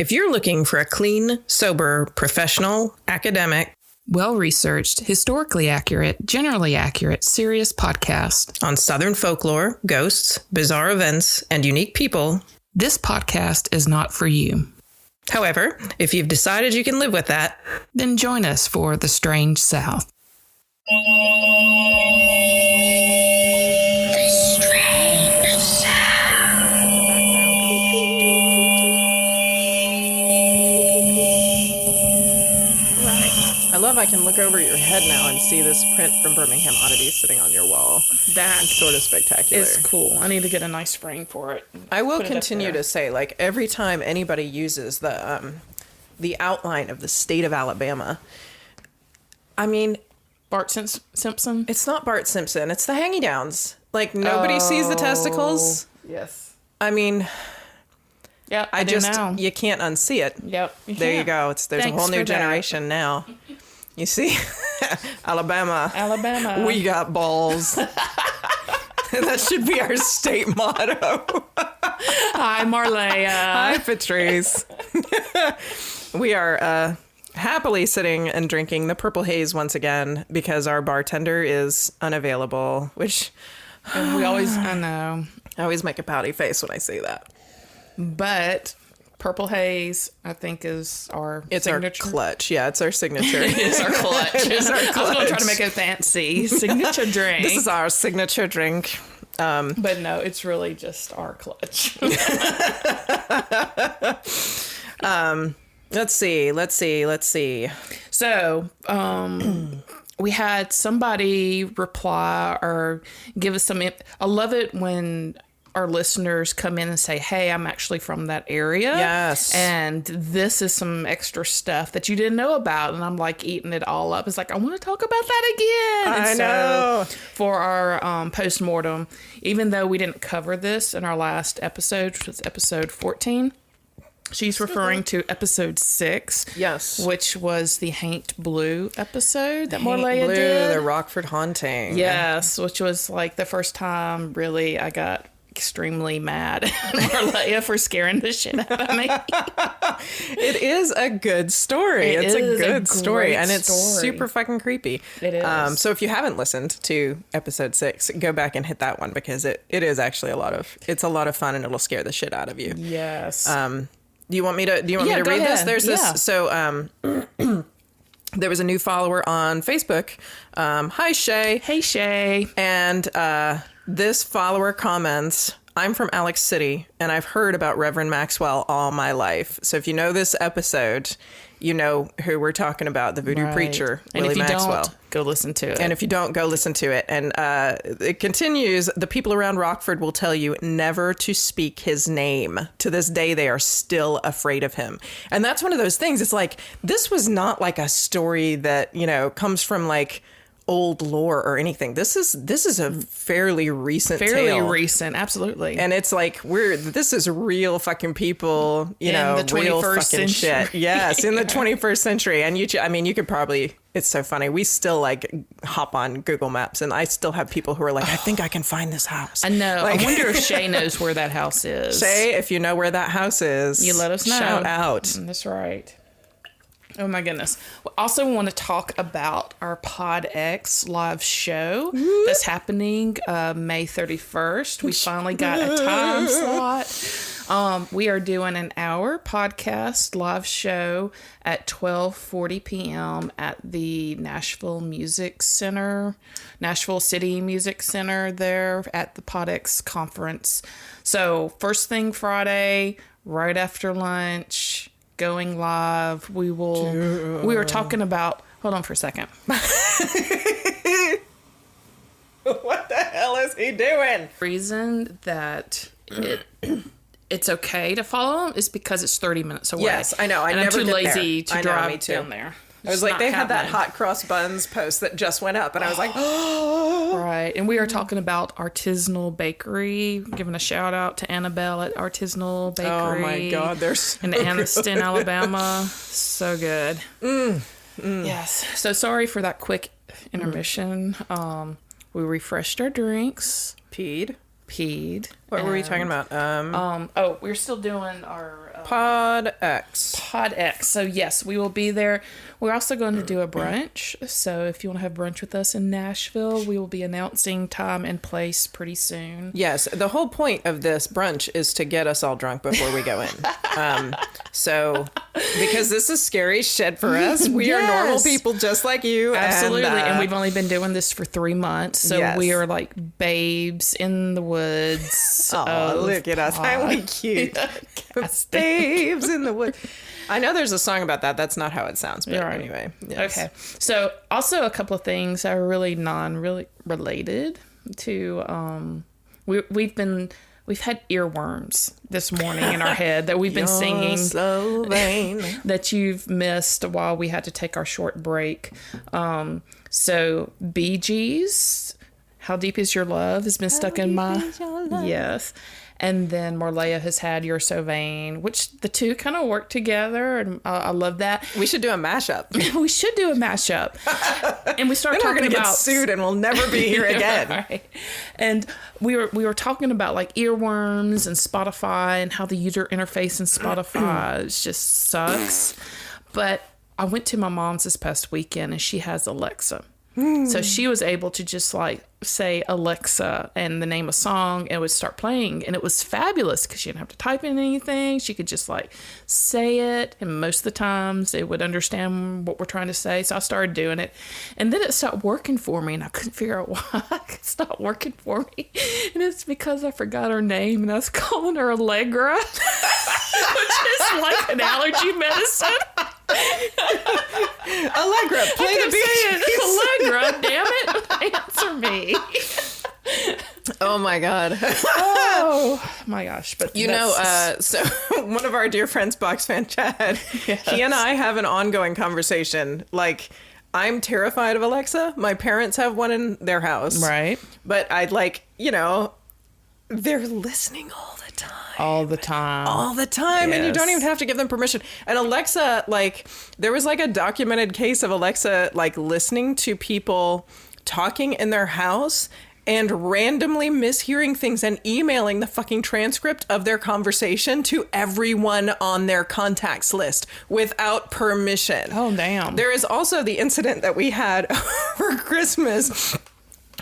If you're looking for a clean, sober, professional, academic, well-researched, historically accurate, generally accurate, serious podcast on Southern folklore, ghosts, bizarre events, and unique people, this podcast is not for you. However, if you've decided you can live with that, then join us for The Strange South. The Strange South. I love I can look over your head now and see this print from Birmingham Oddities sitting on your wall. That Sort of spectacular. is cool. I need to get a nice frame for it. I will continue to say, like, every time anybody uses the outline of the state of Alabama, I mean, Bart Simpson? it's not Bart Simpson. It's the Hangy Downs. Like, nobody sees the testicles. Yes. I mean, Yep. you can't unsee it. Yep. There you go. There's a whole new generation now. You see, Alabama. We got balls. That should be our state motto. Hi, Marleah. Hi, Patrice. We are happily sitting and drinking the Purple Haze once again because our bartender is unavailable, which And we always, I know. I always make a pouty face when I say that. But Purple Haze, I think, is our signature. Our clutch. Yeah, it's our signature. It is our clutch. It's our clutch. I was going to try to make it fancy. Signature drink. This is our signature drink. But no, it's really just our clutch. Let's see. So, we had somebody reply or give us some... I love it when our listeners come in and say, hey, I'm actually from that area. Yes. And this is some extra stuff that you didn't know about. And I'm like eating it all up. It's like, I want to talk about that again. I know. So for our postmortem, even though we didn't cover this in our last episode, which was episode 14, she's referring to episode 6. Yes. Which was the Haint Blue episode that Marleah did. The Rockford Haunting. Yes, which was like the first time really I got extremely mad at Marleah for scaring the shit out of me. It is a good story. It's a good story. And it's story. super fucking creepy. It is. So if you haven't listened to episode 6, go back and hit that one because it is actually a lot of fun and it'll scare the shit out of you. Yes. Do you want me to read ahead. this? There's this. Yeah. So there was a new follower on Facebook. Hi, Shay. Hey, Shay. And this follower comments, I'm from Alex City, and I've heard about Reverend Maxwell all my life. So if you know this episode, you know who we're talking about, the voodoo preacher, and Willie if you Maxwell. Don't, go listen to it. And if you don't, go listen to it. And it continues, the people around Rockford will tell you never to speak his name. To this day, they are still afraid of him. And that's one of those things. It's like, this was not like a story that, comes from like old lore or anything. This is a fairly recent tale. Recent, absolutely. And it's like this is real fucking people, in the 21st real fucking century. shit. Yes, in the 21st century. And you could probably, it's so funny. We still like hop on Google Maps and I still have people who are like, I think I can find this house. I know. Like, I wonder if Shay knows where that house is. Shay, if you know where that house is, you let us know. Shout out. That's right. Oh my goodness. We also want to talk about our Pod X live show that's happening May 31st. We finally got a time slot. We are doing an hour podcast live show at 12:40 p.m. at the Nashville City Music Center there at the Pod X conference. So first thing Friday, right after lunch, going live. We were talking about, hold on for a second. What the hell is he doing? Reason that it's okay to follow them is because it's 30 minutes away. Yes, I know. I'm too lazy to drive down there. I was like, they had that hot cross buns post that just went up, and I was like, oh. Right. And we are talking about Artisanal Bakery, giving a shout out to Annabelle at Artisanal Bakery. Oh my God, they're so in Anniston, Alabama. So good. Yes. So sorry for that quick intermission. We refreshed our drinks. Peed. peed. What were we talking about? We're still doing our Pod X. Pod X. So yes, we will be there. We're also going to do a brunch. So if you want to have brunch with us in Nashville, we will be announcing time and place pretty soon. Yes, the whole point of this brunch is to get us all drunk before we go in. So because this is scary shit for us, we are normal people just like you. Absolutely, and we've only been doing this for 3 months, so we are like babes in the woods. Oh, look at us! How we cute, babes in the woods. I know there's a song about that. That's not how it sounds, but anyway. Yes. Okay. So also a couple of things that are really related to. We've had earworms this morning in our head that we've been singing so vain. that you've missed while we had to take our short break. So Bee Gees, How Deep Is Your Love has been stuck in my... Yes. And then Marleah has had You're So Vain, which the two kind of work together. And I love that. We should do a mashup. We should do a mashup. And we started talking about... We're going to get sued and we'll never be here again. Right. And we were talking about like earworms and Spotify and how the user interface in Spotify just sucks. But I went to my mom's this past weekend and she has Alexa. So she was able to just like say Alexa and the name of a song and it would start playing, and it was fabulous because she didn't have to type in anything. She could just like say it, and most of the times it would understand what we're trying to say. So I started doing it, and then it stopped working for me, and I couldn't figure out why it stopped working for me. And it's because I forgot her name and I was calling her Allegra, which is like an allergy medicine. Allegra, play the beat. Allegra, damn it, answer me. Oh my god. Oh my gosh. But you know, so one of our dear friends, Box Fan Chad, he and I have an ongoing conversation. Like, I'm terrified of Alexa. My parents have one in their house. Right. But I'd like, you know, they're listening all the time. All the time. Yes. And you don't even have to give them permission. And Alexa, like, there was like a documented case of Alexa, like, listening to people talking in their house and randomly mishearing things and emailing the fucking transcript of their conversation to everyone on their contacts list without permission. Oh, damn. There is also the incident that we had for Christmas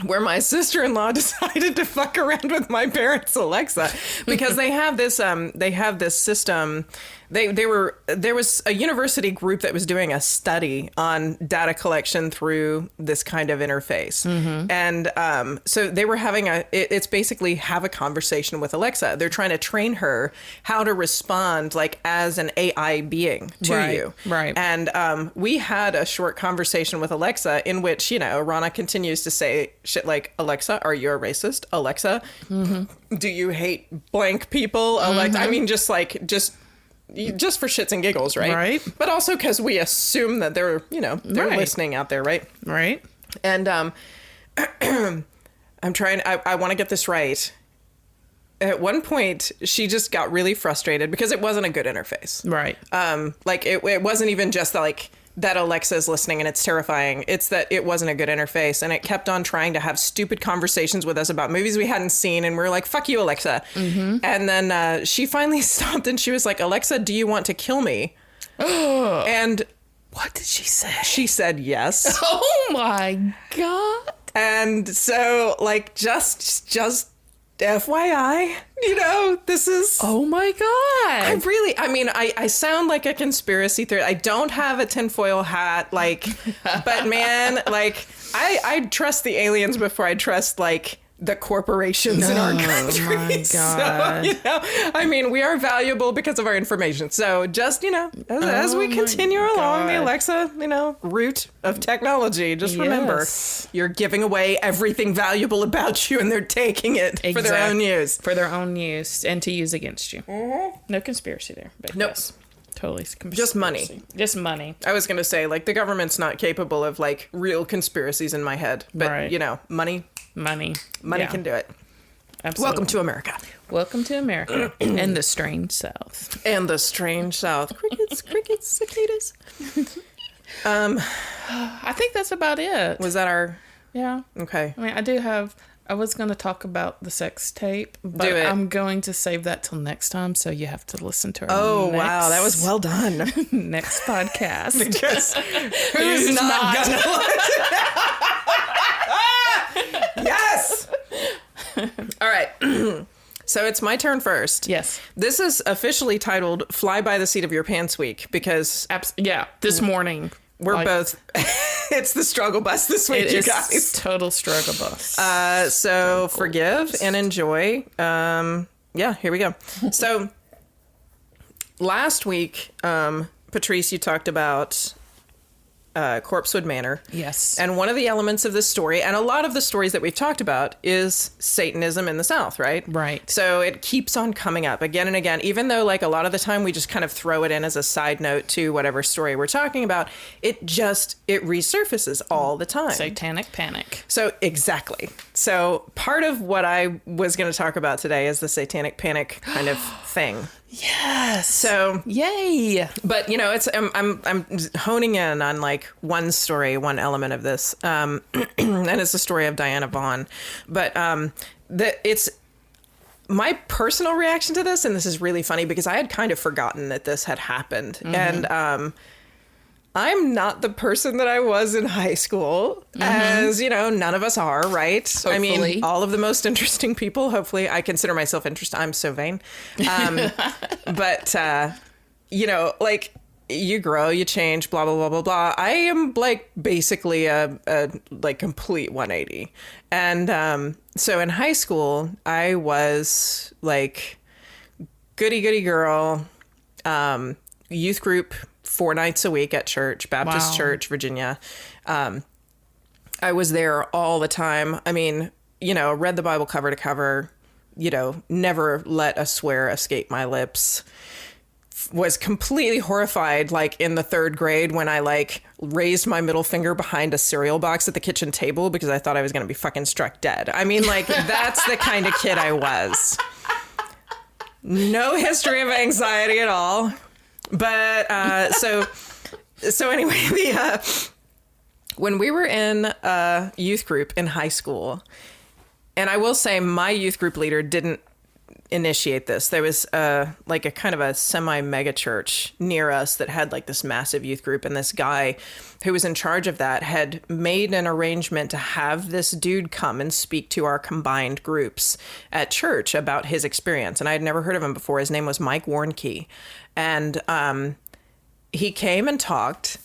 where my sister-in-law decided to fuck around with my parents' Alexa because they have this system. There was a university group that was doing a study on data collection through this kind of interface. Mm-hmm. And so they were having it's basically have a conversation with Alexa. They're trying to train her how to respond like as an AI being to you. Right. And we had a short conversation with Alexa in which, you know, Rana continues to say shit like, Alexa, are you a racist? Alexa, do you hate blank people? Alexa, I mean, just for shits and giggles, right? Right. But also because we assume that they're, you know, they're listening out there, right? Right. And I want to get this right. At one point, she just got really frustrated because it wasn't a good interface. Right. Like, it wasn't even just like that Alexa's listening and it's terrifying. It's that it wasn't a good interface, and it kept on trying to have stupid conversations with us about movies we hadn't seen, and we were like, fuck you, Alexa. Mm-hmm. And then she finally stopped and she was like, Alexa, do you want to kill me? And what did she say? She said yes. Oh my God. And so, like, just FYI, you know, this is... Oh my God. I sound like a conspiracy theorist. I don't have a tinfoil hat, like, but man, like, I trust the aliens before I trust, like, the corporations in our country. Oh my God. So, you know, I mean, we are valuable because of our information. So just, you know, as we continue along the Alexa, you know, route of technology, just remember, you're giving away everything valuable about you and they're taking it for their own use. For their own use and to use against you. Mm-hmm. No conspiracy there. But nope. Yes. Totally. Just money. Just money. I was going to say, like, the government's not capable of, like, real conspiracies in my head. But, you know, money can do it. Absolutely. Welcome to America. Welcome to America. And the strange South. And the strange South. Crickets, cicadas. I think that's about it. Was that our... Yeah. Okay. I mean, I do have I was going to talk about the sex tape, but Do it. I'm going to save that till next time, so you have to listen to our Wow, that was well done. next podcast. Because who's not gonna Yes! All right. So it's my turn first. Yes. This is officially titled Fly by the Seat of Your Pants Week because this morning. we're both... It's the struggle bus this week, you guys. It's total struggle bus. So forgive and enjoy. Here we go. So last week, Patrice, you talked about Corpsewood Manor. Yes. And one of the elements of this story, and a lot of the stories that we've talked about, is Satanism in the South, right? Right. So it keeps on coming up again and again, even though like a lot of the time we just kind of throw it in as a side note to whatever story we're talking about. It resurfaces all the time. Satanic Panic. So exactly. So part of what I was going to talk about today is the Satanic Panic kind of thing. Yes. So yay. But you know, it's I'm honing in on like one story, one element of this, and it's the story of Diana Vaughn. But it's my personal reaction to this, and this is really funny because I had kind of forgotten that this had happened, and I'm not the person that I was in high school, as you know, none of us are, right? Hopefully. I mean, all of the most interesting people, hopefully, I consider myself interesting. I'm so vain. But, you know, like you grow, you change, blah, blah, blah, blah, blah. I am like basically a like complete 180. And so in high school, I was like goody girl, youth group, 4 nights a week at church, Baptist Church, Virginia. I was there all the time. I mean, you know, read the Bible cover to cover, you know, never let a swear escape my lips. Was completely horrified, like in the 3rd grade when I like raised my middle finger behind a cereal box at the kitchen table because I thought I was going to be fucking struck dead. I mean, like that's the kind of kid I was. No history of anxiety at all. But so anyway, when we were in a youth group in high school, and I will say my youth group leader didn't initiate this. There was like a kind of a semi-mega church near us that had like this massive youth group, and this guy who was in charge of that had made an arrangement to have this dude come and speak to our combined groups at church about his experience. And I had never heard of him before. His name was Mike Warnke. And he came and talked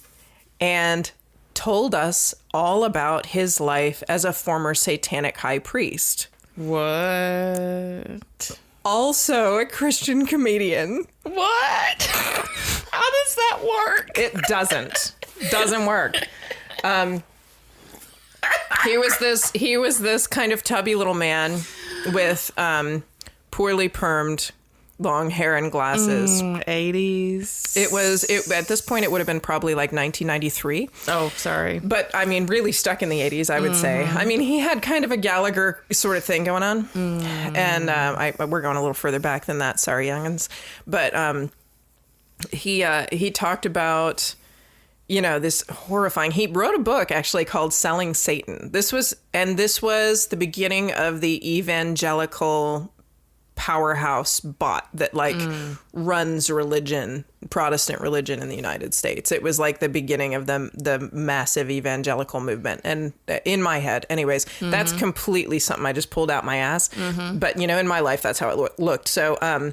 and told us all about his life as a former satanic high priest. What? Also a Christian comedian. What? How does that work? It doesn't work. He was this kind of tubby little man with poorly permed long hair and glasses. 80s. It at this point it would have been probably like 1993. Oh, sorry. But I mean, really stuck in the 80s, I would say. I mean, he had kind of a Gallagher sort of thing going on, and we're going a little further back than that. Sorry, youngins. But he talked about, you know, this horrifying. He wrote a book actually called "Selling Satan." This was the beginning of the evangelical powerhouse bot that like runs religion, Protestant religion in the United States. It was like the beginning of the massive evangelical movement. And in my head, anyways, that's completely something I just pulled out my ass. But you know, in my life, that's how it looked. So,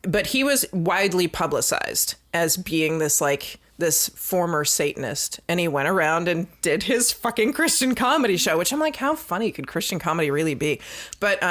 but he was widely publicized as being this former Satanist, and he went around and did his fucking Christian comedy show, which I'm like, how funny could Christian comedy really be? But,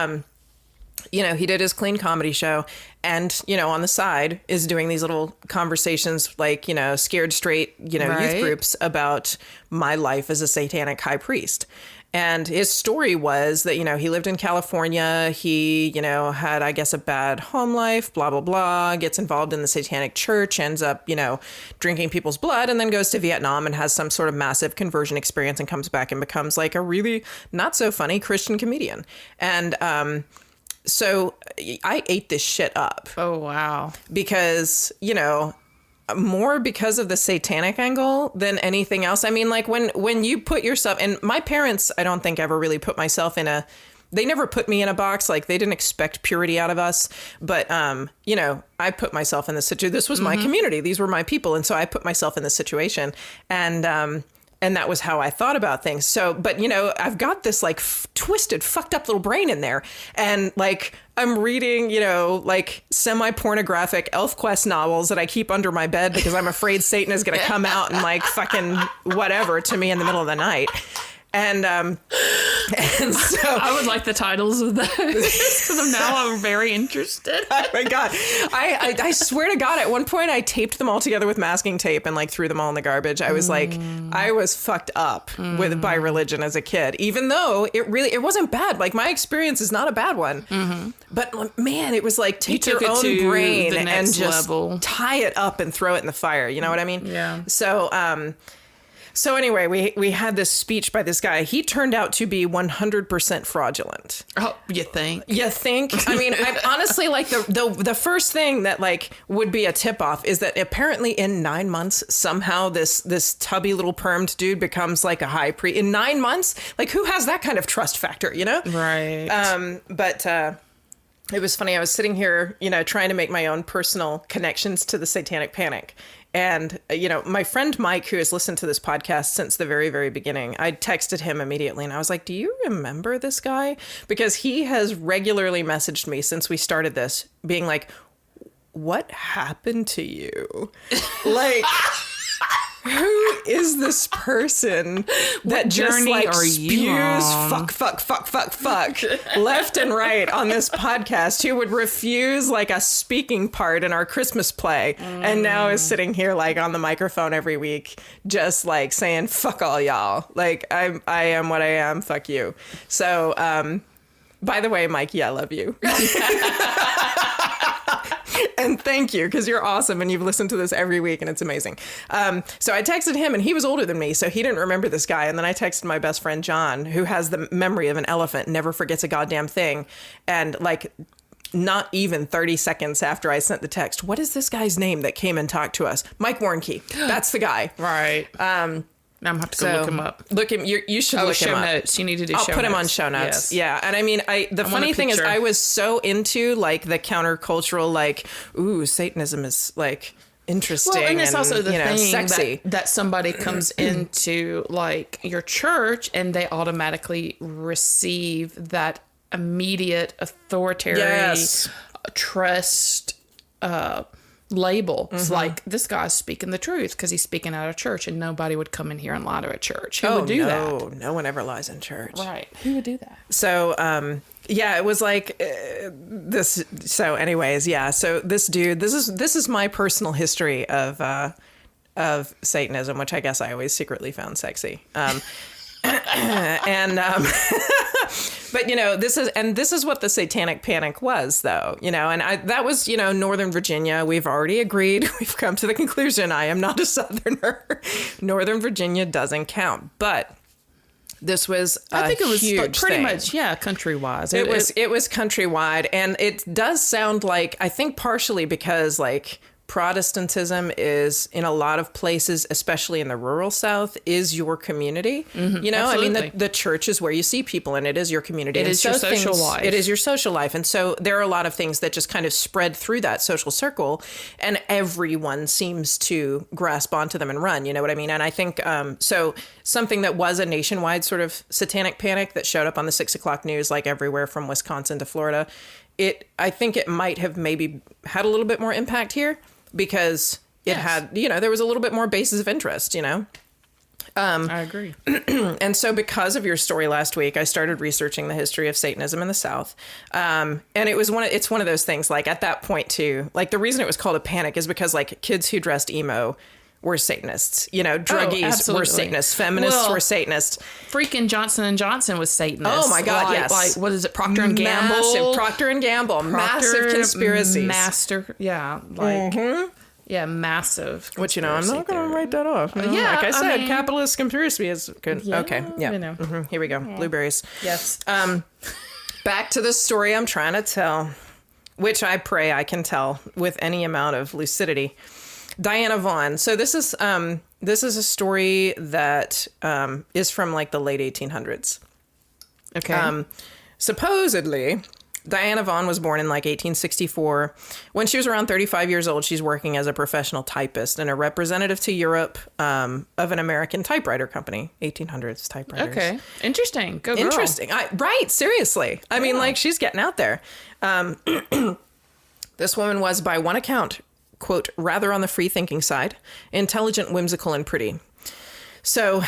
you know, he did his clean comedy show, and, you know, on the side is doing these little conversations like, you know, Scared Straight, you know, youth groups about my life as a satanic high priest. And his story was that, you know, he lived in California. He, you know, had, I guess, a bad home life, blah, blah, blah, gets involved in the satanic church, ends up, you know, drinking people's blood, and then goes to Vietnam and has some sort of massive conversion experience and comes back and becomes like a really not so funny Christian comedian. And, so I ate this shit up. Oh, wow. Because, you know, more because of the satanic angle than anything else. I mean, like when you put yourself, and my parents, I don't think ever really put myself in they never put me in a box. Like, they didn't expect purity out of us. But, you know, I put myself in this situation. This was my community. These were my people. And so I put myself in this situation. And that was how I thought about things. So, but, you know, I've got this like twisted, fucked up little brain in there. And like, I'm reading, you know, like semi-pornographic ElfQuest novels that I keep under my bed because I'm afraid Satan is going to come out and like fucking whatever to me in the middle of the night. And so I would like the titles of those because now I'm very interested. Oh my God. I swear to God, at one point I taped them all together with masking tape and like threw them all in the garbage. I was like, I was fucked up by religion as a kid, even though it wasn't bad. Like, my experience is not a bad one. But man, it was like, take your own brain and just tie it up and throw it in the fire. You know what I mean? Yeah. So anyway, we had this speech by this guy. He turned out to be 100% fraudulent. Oh, you think? You think? I mean, I honestly, like, the first thing that like would be a tip off is that apparently in 9 months somehow this tubby little permed dude becomes like a high priest in 9 months. Like, who has that kind of trust factor? You know? Right. But it was funny. I was sitting here, you know, trying to make my own personal connections to the Satanic Panic. And, you know, my friend Mike, who has listened to this podcast since the very, very beginning, I texted him immediately and I was like, do you remember this guy? Because he has regularly messaged me since we started this being like, what happened to you? Like, who is this person that just like spews fuck left and right on this podcast, who would refuse like a speaking part in our Christmas play and now is sitting here like on the microphone every week just like saying fuck all y'all, like I am what I am, fuck you. So by the way, Mike, I love you. And thank you, because you're awesome and you've listened to this every week and it's amazing. So I texted him and he was older than me, so he didn't remember this guy. And then I texted my best friend John, who has the memory of an elephant, never forgets a goddamn thing. And like, not even 30 seconds after I sent the text, what is this guy's name that came and talked to us? Mike Warnke. That's the guy. Right. Now I'm going to have to go look him up. Look him. You should look him up. Show notes. You need to do show notes. I'll put him on show notes. Yes. Yeah. And I mean, the funny thing is I was so into like the countercultural, like, ooh, Satanism is like interesting. Well, and it's also the thing sexy. That somebody comes into like your church and they automatically receive that immediate authoritarian trust label. It's like, this guy's speaking the truth because he's speaking out of church, and nobody would come in here and lie to a church. Who would do that? No one ever lies in church. Right. Who would do that? So, yeah, it was like this. So anyways, yeah. So this dude, this is my personal history of Satanism, which I guess I always secretly found sexy. But, you know, this is what the Satanic Panic was, though, you know, and that was, you know, Northern Virginia. We've already agreed. We've come to the conclusion. I am not a Southerner. Northern Virginia doesn't count. But this was I think it was huge pretty thing. Much, yeah, countrywide. It was countrywide. And it does sound like, I think partially because like Protestantism is in a lot of places, especially in the rural South, is your community. You know, absolutely. I mean, the church is where you see people and it is your community. It is your social life. It is your social life. And so there are a lot of things that just kind of spread through that social circle and everyone seems to grasp onto them and run. You know what I mean? And I think so something that was a nationwide sort of satanic panic that showed up on the 6 o'clock news, like everywhere from Wisconsin to Florida, I think it might have maybe had a little bit more impact here. Because it had, you know, there was a little bit more basis of interest, you know? I agree. And so because of your story last week, I started researching the history of Satanism in the South. And it's one of those things, like at that point too, like the reason it was called a panic is because like kids who dressed emo were Satanists, you know, druggies were Satanists, feminists were Satanists. Freaking Johnson & Johnson was Satanist. Oh my God, yes. Like, what is it, Procter & Gamble? Massive, Procter & Gamble, massive conspiracies. Yeah, massive. Which, you know, I'm not going to write that off. You know? Yeah, like I said, capitalist conspiracy is good. Yeah, okay, yeah. You know. Here we go. Yeah. Blueberries. Yes. Back to the story I'm trying to tell, which I pray I can tell with any amount of lucidity. Diana Vaughn. So this is a story that is from like the late 1800s. Okay. supposedly, Diana Vaughan was born in like 1864. When she was around 35 years old, she's working as a professional typist and a representative to Europe of an American typewriter company, 1800s typewriters. Okay. Interesting. Go girl. Interesting. Right. Seriously. I mean, like, she's getting out there. This woman was, by one account, quote, rather on the free-thinking side, intelligent, whimsical, and pretty. So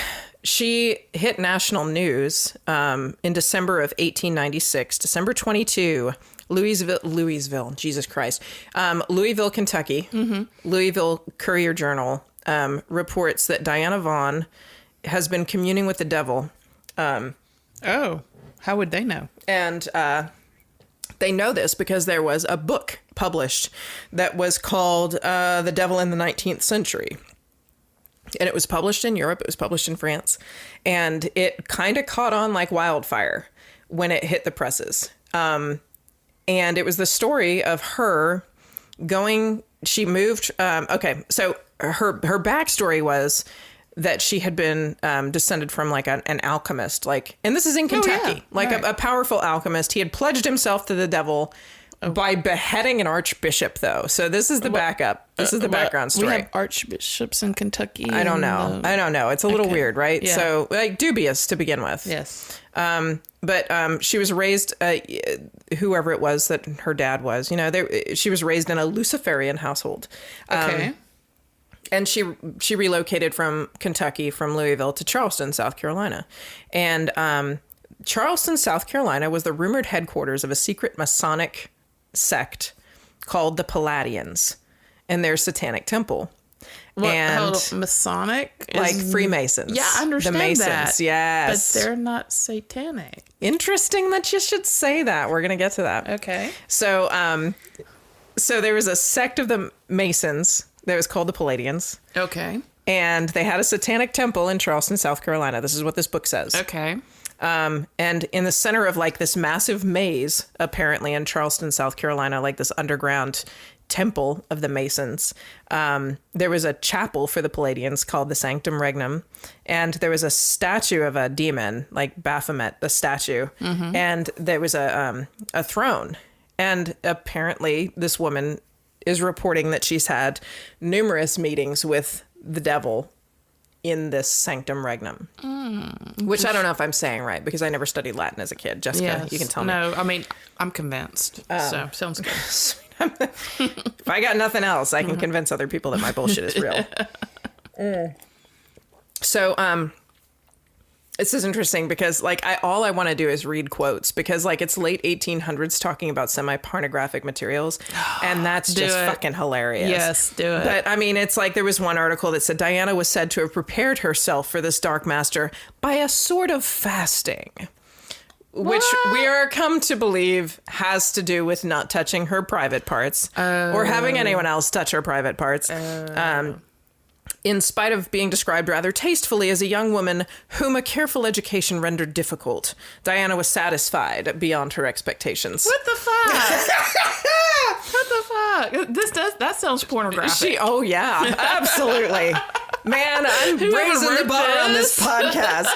she hit national news in December of 1896, December 22, Louisville, Jesus Christ, Louisville, Kentucky, Louisville Courier-Journal reports that Diana Vaughan has been communing with the devil. Oh, how would they know? And they know this because there was a book published that was called The Devil in the 19th Century. And it was published in Europe. It was published in France. And it kind of caught on like wildfire when it hit the presses. And it was the story of her going, she moved. Okay, so her backstory was that she had been descended from like an alchemist. Like, and this is in Kentucky. A powerful alchemist. He had pledged himself to the devil by beheading an archbishop, though. So this is the backup. This is the background story. We have archbishops in Kentucky. I don't know. It's a little weird, right? Yeah. So, like, dubious to begin with. Yes. But she was raised, whoever it was that her dad was, she was raised in a Luciferian household. Okay. And she relocated from Kentucky, from Louisville, to Charleston, South Carolina. And Charleston, South Carolina was the rumored headquarters of a secret Masonic sect called the Palladians and their satanic temple. Masonic? Like Freemasons. Yeah, I understand the Masons, that. Yes. But they're not satanic. Interesting that you should say that. We're going to get to that. Okay. So there was a sect of the Masons that was called the Palladians. Okay. And they had a satanic temple in Charleston, South Carolina. This is what this book says. Okay. And in the center of like this massive maze, apparently in Charleston, South Carolina, like this underground temple of the Masons, there was a chapel for the Palladians called the Sanctum Regnum. And there was a statue of a demon, like Baphomet, the statue. Mm-hmm. And there was a throne. And apparently this woman is reporting that she's had numerous meetings with the devil in this Sanctum Regnum, which I don't know if I'm saying right because I never studied Latin as a kid. Jessica, yes. You can tell me. No, I mean, I'm convinced. So sounds good. If I got nothing else, I can convince other people that my bullshit is real. So, this is interesting because like all I want to do is read quotes because like it's late 1800s talking about semi-pornographic materials and that's just fucking hilarious. Yes, do it. But I mean, it's like there was one article that said Diana was said to have prepared herself for this dark master by a sort of fasting. Which we are come to believe has to do with not touching her private parts or having anyone else touch her private parts. In spite of being described rather tastefully as a young woman whom a careful education rendered difficult, Diana was satisfied beyond her expectations. What the fuck? What the fuck? That sounds pornographic. Oh yeah, absolutely. Man, I'm raising the bar on this podcast.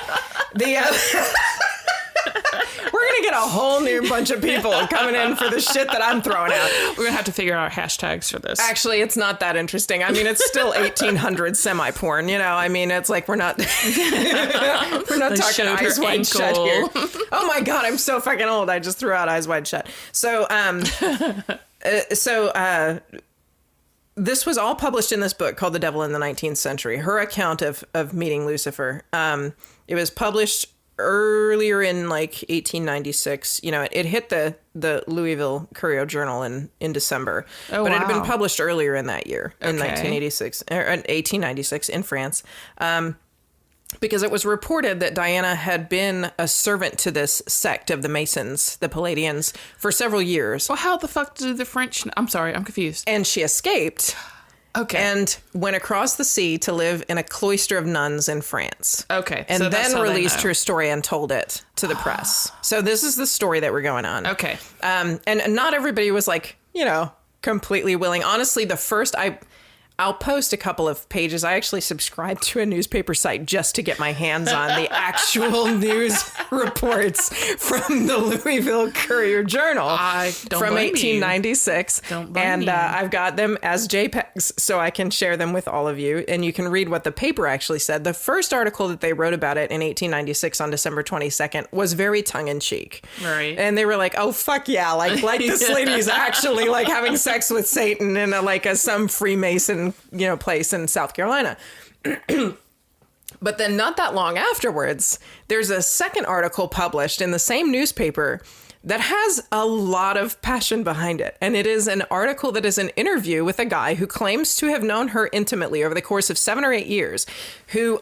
We're going to get a whole new bunch of people coming in for the shit that I'm throwing out. We're going to have to figure out hashtags for this. Actually, it's not that interesting. I mean, it's still 1800 semi-porn, I mean, it's like we're not talking Eyes Wide Shut here. Oh my God, I'm so fucking old. I just threw out Eyes Wide Shut. So, this was all published in this book called The Devil in the 19th Century. Her account of meeting Lucifer. It was published earlier in like 1896. It hit the Louisville Courier-Journal in December. But it had been published earlier in that year, in 1986 or 1896 in France. Because it was reported that Diana had been a servant to this sect of the Masons, the Palladians, for several years. Well, how the fuck do the French... I'm sorry, I'm confused. And she escaped. Okay. And went across the sea to live in a cloister of nuns in France. Okay. And then released her story and told it to the press. So this is the story that we're going on. Okay. And not everybody was like, completely willing. Honestly, the first... I'll post a couple of pages. I actually subscribe to a newspaper site just to get my hands on the actual news reports from the Louisville Courier-Journal from 1896. Don't blame and you. I've got them as JPEGs, so I can share them with all of you. And you can read what the paper actually said. The first article that they wrote about it in 1896 on December 22nd was very tongue-in-cheek. Right. And they were like, oh, fuck yeah. Like this lady is actually like having sex with Satan in some Freemason, place in South Carolina. But then not that long afterwards, there's a second article published in the same newspaper that has a lot of passion behind it. And it is an article that is an interview with a guy who claims to have known her intimately over the course of 7 or 8 years, who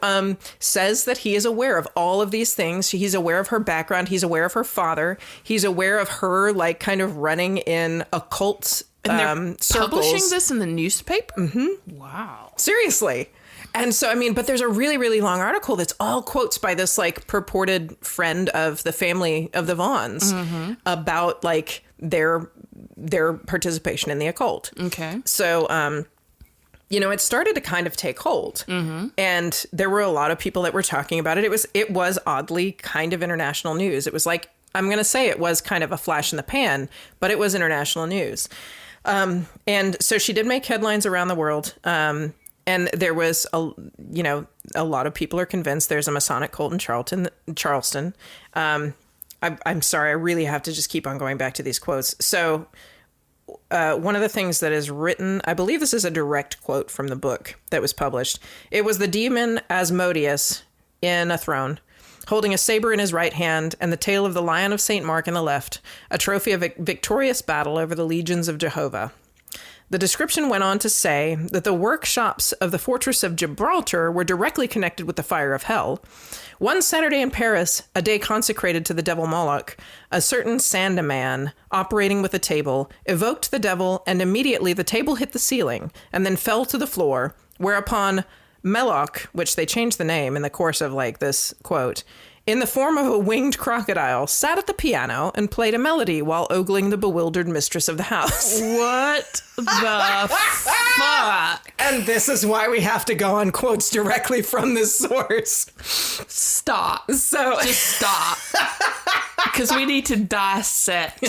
says that he is aware of all of these things. He's aware of her background. He's aware of her father. He's aware of her kind of running in occult And they're circles. publishing this in the newspaper? Mm-hmm. Wow. Seriously. And so, but there's a really, really long article that's all quotes by this purported friend of the family of the Vaughns about their participation in the occult. Okay. So, it started to kind of take hold, and there were a lot of people that were talking about it. It was oddly kind of international news. It was I'm going to say it was kind of a flash in the pan, but it was international news. And so she did make headlines around the world. And there was a lot of people are convinced there's a Masonic cult in Charleston. I'm sorry, I really have to just keep on going back to these quotes. So one of the things that is written, I believe this is a direct quote from the book that was published. It was the demon Asmodeus in a throne, holding a saber in his right hand and the tail of the Lion of St. Mark in the left, a trophy of a victorious battle over the legions of Jehovah. The description went on to say that the workshops of the fortress of Gibraltar were directly connected with the fire of hell. One Saturday in Paris, a day consecrated to the devil Moloch, a certain Sandeman, operating with a table, evoked the devil, and immediately the table hit the ceiling and then fell to the floor, whereupon Moloch, which they changed the name in the course of this quote, in the form of a winged crocodile, sat at the piano and played a melody while ogling the bewildered mistress of the house. What the fuck? And this is why we have to go on quotes directly from this source. Stop. Just stop. Because we need to dissect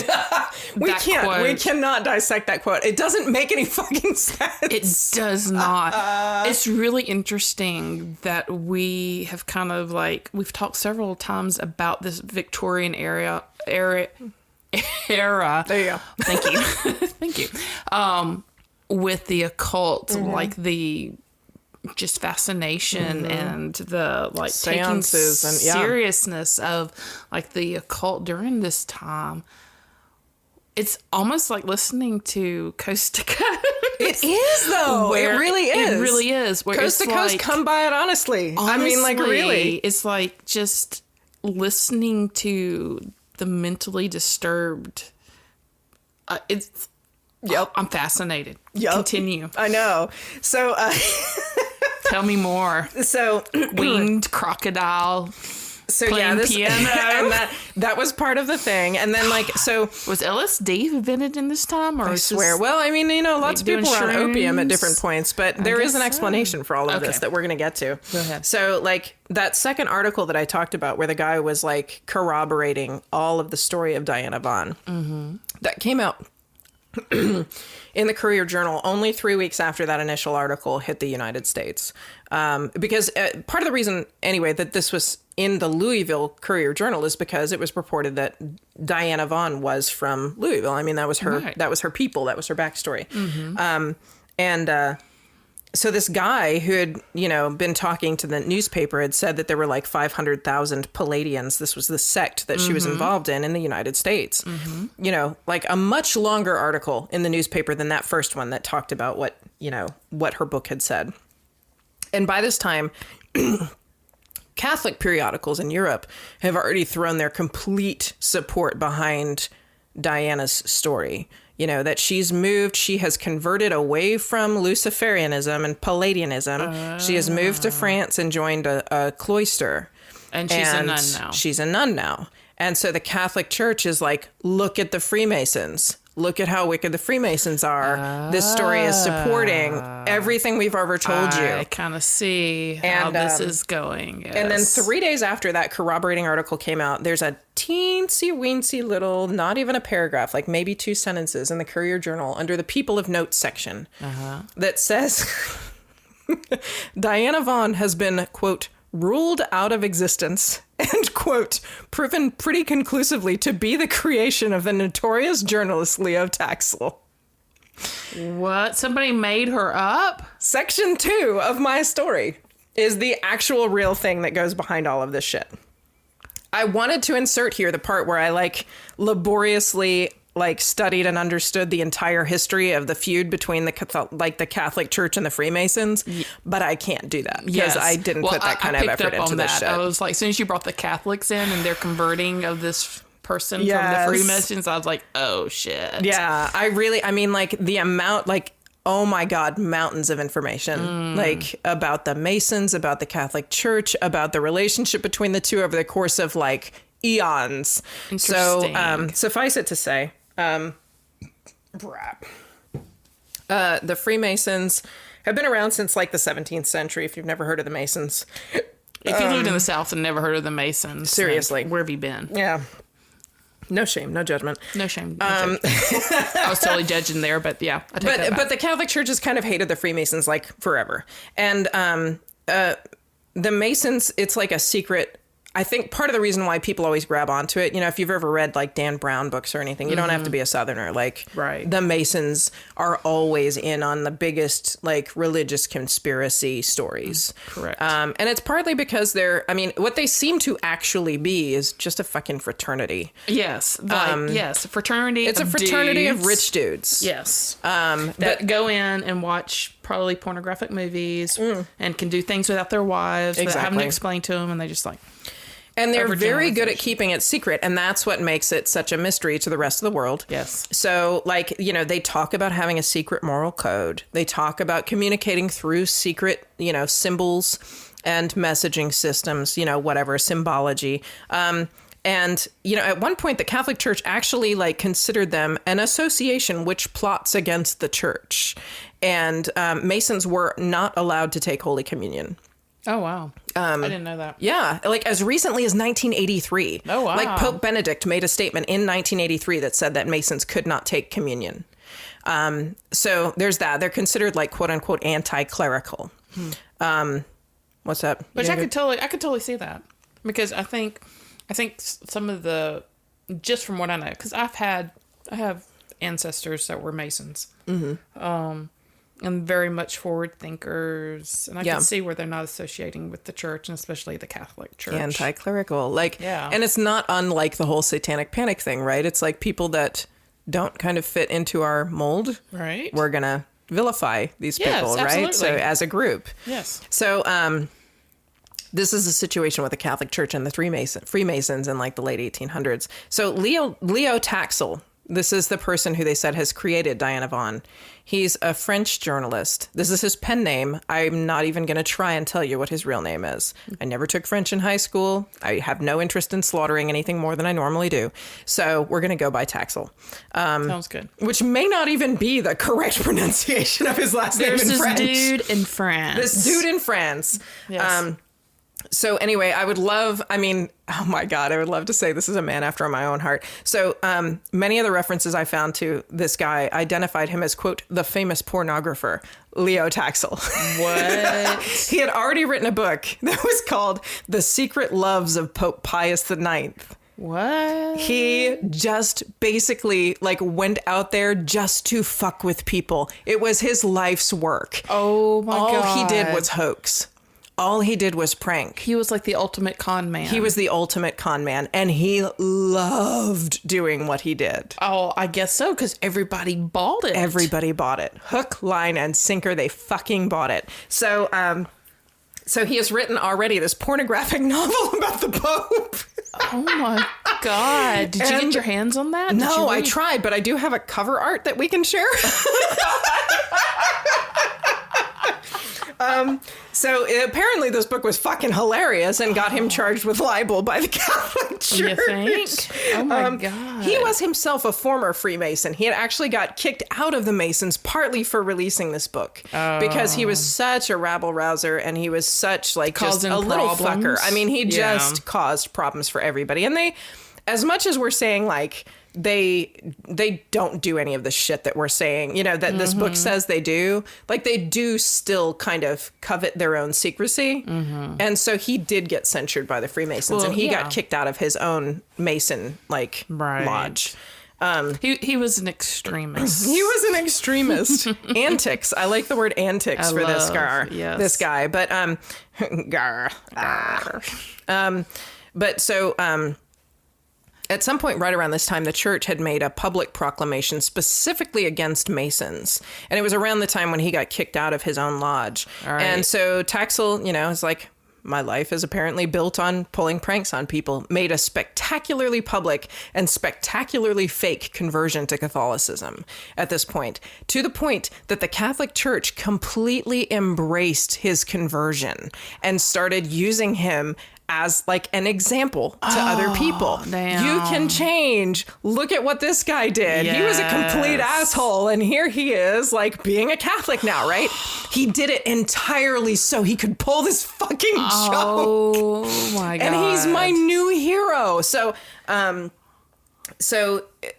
We quote. cannot dissect that quote. It doesn't make any fucking sense. It does not. It's really interesting that we have kind of we've talked several times about this Victorian era. There you go. Thank you. Thank you. With the occult, the just fascination and the taking Seances and seriousness of the occult during this time. It's almost like listening to Coast to Coast. It is, though. It really is. It really is. Where Coast to coast, come by it honestly. Really. It's just listening to the mentally disturbed. It's. Yep. I'm fascinated. Yep. Continue. I know. So. Tell me more. So. Winged crocodile. So playing piano. And that was part of the thing. And then was LSD invented in this time, or I swear. Well, lots of people were on opium at different points, but there is an explanation for all of this that we're going to get to. Go ahead. So that second article that I talked about where the guy was corroborating all of the story of Diana Vaughn, that came out in the Courier-Journal only 3 weeks after that initial article hit the United States. Because part of the reason, anyway, that this was in the Louisville Courier-Journal is because it was purported that Diana Vaughn was from Louisville. That was her. Right. That was her people. That was her backstory. So this guy who had, been talking to the newspaper had said that there were 500,000 Palladians. This was the sect that she was involved in the United States. A much longer article in the newspaper than that first one that talked about what her book had said. And by this time, Catholic periodicals in Europe have already thrown their complete support behind Diana's story. That she has converted away from Luciferianism and Palladianism. She has moved to France and joined a cloister. And she's a nun now. She's a nun now. And so the Catholic Church is look at the Freemasons. look at how wicked the Freemasons are. This story is supporting everything we've ever told you. I kind of see how this is going. Yes. And then 3 days after that corroborating article came out, there's a teensy-weensy little, not even a paragraph, like maybe 2 sentences in the Courier Journal under the People of Note section that says, Diana Vaughn has been, quote, ruled out of existence and, quote, proven pretty conclusively to be the creation of the notorious journalist Leo Taxel. What? Somebody made her up? Section 2 of my story is the actual real thing that goes behind all of this shit. I wanted to insert here the part where I laboriously studied and understood the entire history of the feud between the Catholic Church and the Freemasons, but I can't do that because I didn't put that kind of effort into this shit. I was like, as soon as you brought the Catholics in and their converting of this person from the Freemasons, I was like, oh shit. Yeah, the amount, oh my God, mountains of information, about the Masons, about the Catholic Church, about the relationship between the two over the course of eons. So suffice it to say, the Freemasons have been around since the 17th century. If you've never heard of the Masons, if you lived in the South and never heard of the Masons, seriously, where have you been? Yeah, no shame, no judgment, no shame. I was totally judging there, but yeah, I take that back. But the Catholic Church has kind of hated the Freemasons forever, and the Masons, it's like a secret. I think part of the reason why people always grab onto it, if you've ever read Dan Brown books or anything, you don't have to be a Southerner. Right. The Masons are always in on the biggest religious conspiracy stories. Correct. And it's partly because what they seem to actually be is just a fucking fraternity. Yes. Yes. A fraternity. It's a fraternity of rich dudes. Yes. That go in and watch probably pornographic movies and can do things without their wives that having to explain to them, and they just and they're very good at keeping it secret, and that's what makes it such a mystery to the rest of the world. Yes. So, they talk about having a secret moral code. They talk about communicating through secret, symbols and messaging systems, whatever, symbology. And, at one point, the Catholic Church actually, considered them an association which plots against the church. And Masons were not allowed to take Holy Communion. Oh, wow. I didn't know that. Yeah. As recently as 1983. Oh, wow. Pope Benedict made a statement in 1983 that said that Masons could not take communion. So there's that. They're considered quote unquote anti-clerical. What's that? Which I could totally see that, because I think some of the, just from what I know, because I have ancestors that were Masons. Mm-hmm. And very much forward thinkers. And I can see where they're not associating with the church, and especially the Catholic Church. Anti-clerical. And it's not unlike the whole Satanic Panic thing, right? It's people that don't kind of fit into our mold. Right. We're going to vilify these people, absolutely. right? So as a group. Yes. So this is a situation with the Catholic Church and the Freemasons in the late 1800s. So Leo Taxel, this is the person who they said has created Diana Vaughn. He's a French journalist. This is his pen name. I'm not even going to try and tell you what his real name is. I never took French in high school. I have no interest in slaughtering anything more than I normally do. So we're going to go by Taxel. Sounds good. Which may not even be the correct pronunciation of his last name in French. This dude in France. Yes. So anyway, I would love to say this is a man after my own heart. So many of the references I found to this guy identified him as, quote, the famous pornographer, Leo Taxel. What? He had already written a book that was called The Secret Loves of Pope Pius IX. What? He just basically went out there just to fuck with people. It was his life's work. Oh my God. All he did was hoax. All he did was prank. He was the ultimate con man. He was the ultimate con man, and he loved doing what he did. Oh, I guess so, because everybody bought it. Everybody bought it. Hook, line, and sinker, they fucking bought it. So he has written already this pornographic novel about the Pope. Oh my God. Did you get your hands on that? No, I tried, but I do have a cover art that we can share. So apparently this book was fucking hilarious and got him charged with libel by the Catholic Church. You think? Oh my God. He was himself a former Freemason. He had actually got kicked out of the Masons partly for releasing this book because he was such a rabble rouser and he was such like Causing just a little problems. fucker. I mean, he just caused problems for everybody. And they, as much as we're saying like, they don't do any of the shit that we're saying, you know, that this book says they do. Like, they do still kind of covet their own secrecy. And so he did get censured by the Freemasons, and he got kicked out of his own Mason, like, lodge. He was an extremist. He was an extremist. Antics. I like the word antics for this guy. Yes. This guy. But, but so, at some point right around this time, the church had made a public proclamation specifically against Masons. And it was around the time when he got kicked out of his own lodge. All right. And so Taxel, you know, is like, my life is apparently built on pulling pranks on people, made a spectacularly public and spectacularly fake conversion to Catholicism at this point, to the point that the Catholic Church completely embraced his conversion and started using him as like an example to other people. Damn. You can change. Look at what this guy did. He was a complete asshole. And here he is like being a Catholic now, right? He did it entirely so he could pull this fucking joke. Oh my God. And he's my new hero. So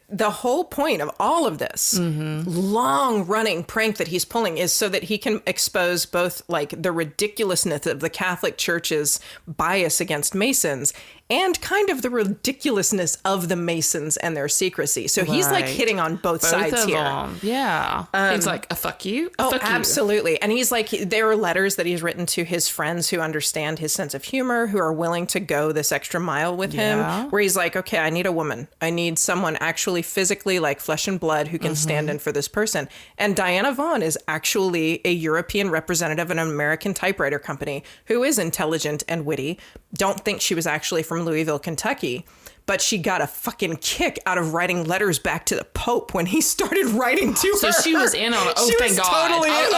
the whole point of all of this long running prank that he's pulling is so that he can expose both like the ridiculousness of the Catholic Church's bias against Masons and kind of the ridiculousness of the Masons and their secrecy. So he's like hitting on both sides here. Yeah. He's like, fuck you. Fuck you. Absolutely. And he's like, there are letters that he's written to his friends who understand his sense of humor, who are willing to go this extra mile with him, where he's like, okay, I need a woman. I need someone actually physically like flesh and blood who can stand in for this person. And Diana Vaughan is actually a European representative of an American typewriter company who is intelligent and witty. Don't think she was actually from Louisville, Kentucky, but she got a fucking kick out of writing letters back to the Pope when he started writing to her. So she was in on it. Oh, she thank was God. Totally I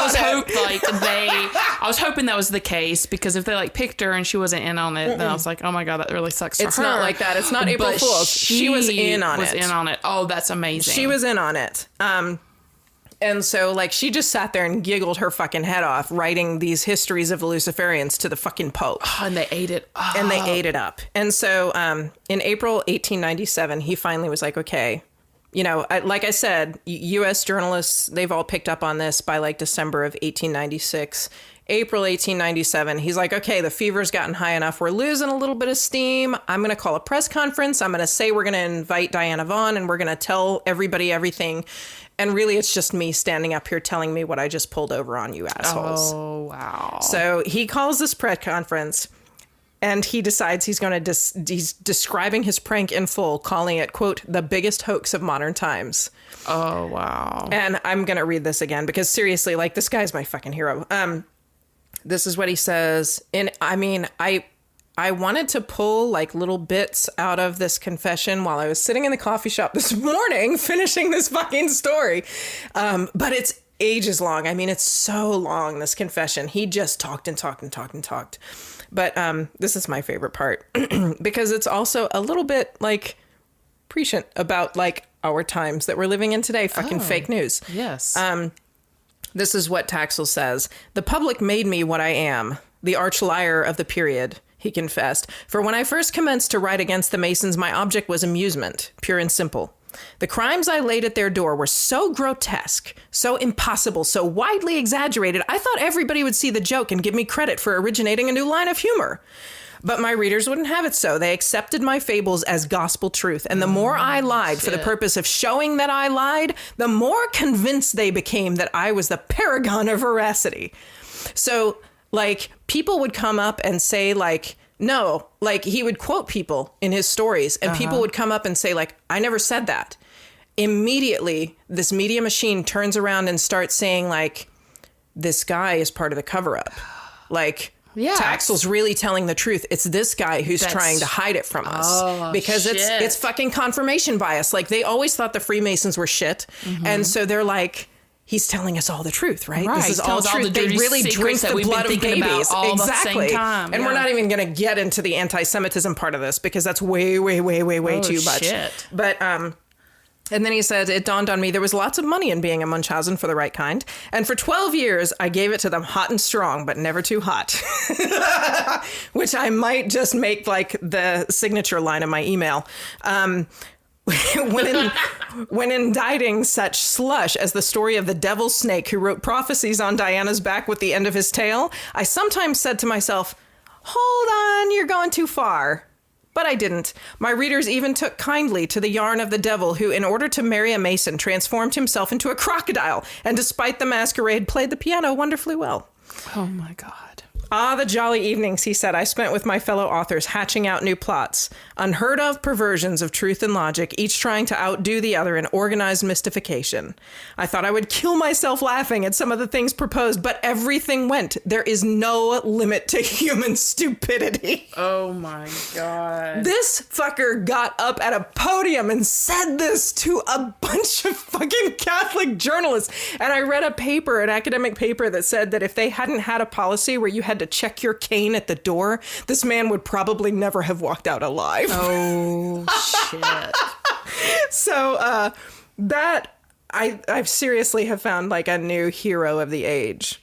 was hoping that was the case, because if they like picked her and she wasn't in on it, then I was like, oh my God, that really sucks for her. It's not like that. It's not April Fool's. She was in on it. Oh, that's amazing. She was in on it. And so, like, she just sat there and giggled her fucking head off, writing these histories of the Luciferians to the fucking Pope. Oh, and they ate it up. And they ate it up. And so, in April 1897, he finally was like, okay, you know, like I said, U.S. journalists, they've all picked up on this by, like, December of 1896. April 1897, he's like, okay, the fever's gotten high enough. We're losing a little bit of steam. I'm going to call a press conference. I'm going to say we're going to invite Diana Vaughan and we're going to tell everybody everything. And really, it's just me standing up here telling me what I just pulled over on you assholes. Oh, wow. So he calls this press conference and he decides he's going to he's describing his prank in full, calling it, quote, the biggest hoax of modern times. Oh, wow. And I'm going to read this again because seriously, like, this guy's my fucking hero. This is what he says. I wanted to pull like little bits out of this confession while I was sitting in the coffee shop this morning, finishing this fucking story. But it's ages long. I mean, it's so long, this confession. He just talked and talked and talked and talked. But this is my favorite part because it's also a little bit like prescient about like our times that we're living in today. Fucking fake news. Yes. This is what Taxel says. The public made me what I am, the arch liar of the period, he confessed. For when I first commenced to write against the Masons, my object was amusement, pure and simple. The crimes I laid at their door were so grotesque, so impossible, so widely exaggerated, I thought everybody would see the joke and give me credit for originating a new line of humor. But my readers wouldn't have it so. They accepted my fables as gospel truth. And the more I lied for the purpose of showing that I lied, the more convinced they became that I was the paragon of veracity. So, like, people would come up and say, like, no, like, he would quote people in his stories. And people would come up and say, like, I never said that. Immediately, this media machine turns around and starts saying, like, this guy is part of the cover-up. Like... Yeah, Taxel's really telling the truth. It's this guy who's trying to hide it from us because it's fucking confirmation bias. Like, they always thought the Freemasons were shit. And so they're like, he's telling us all the truth, right? Right. This is all Tells all truth. the They dirty really drink secrets that the we've been blood of thinking about babies. all the same Exactly. time, And yeah. we're not even going to get into the anti-Semitism part of this because that's way, way, way, way, way too much. Shit. But and then he said, it dawned on me there was lots of money in being a Munchausen for the right kind. And for 12 years, I gave it to them hot and strong, but never too hot. Which I might just make like the signature line of my email. When indicting such slush as the story of the devil snake who wrote prophecies on Diana's back with the end of his tail, I sometimes said to myself, hold on, you're going too far. But I didn't. My readers even took kindly to the yarn of the devil who, in order to marry a mason, transformed himself into a crocodile, and despite the masquerade, played the piano wonderfully well. Oh my God. Ah, the jolly evenings, he said, I spent with my fellow authors hatching out new plots, unheard of perversions of truth and logic, each trying to outdo the other in organized mystification. I thought I would kill myself laughing at some of the things proposed, but everything went. There is no limit to human stupidity. Oh my God. This fucker got up at a podium and said this to a bunch of fucking Catholic journalists. And I read a paper, an academic paper that said that if they hadn't had a policy where you had to check your cane at the door, this man would probably never have walked out alive. Oh, shit. So that I seriously have found like a new hero of the age.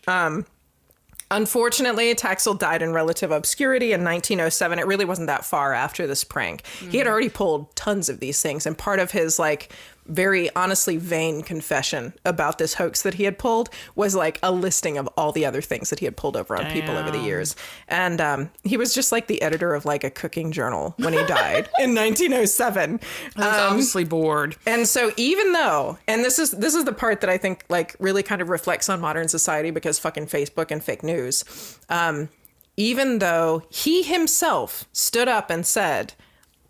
Unfortunately, Taxil died in relative obscurity in 1907. It really wasn't that far after this prank. He had already pulled tons of these things, and part of his like very honestly vain confession about this hoax that he had pulled was like a listing of all the other things that he had pulled over on people over the years. And he was just like the editor of like a cooking journal when he died in 1907. I was obviously bored. And so even though, and this is the part that I think like really kind of reflects on modern society because fucking Facebook and fake news, even though he himself stood up and said,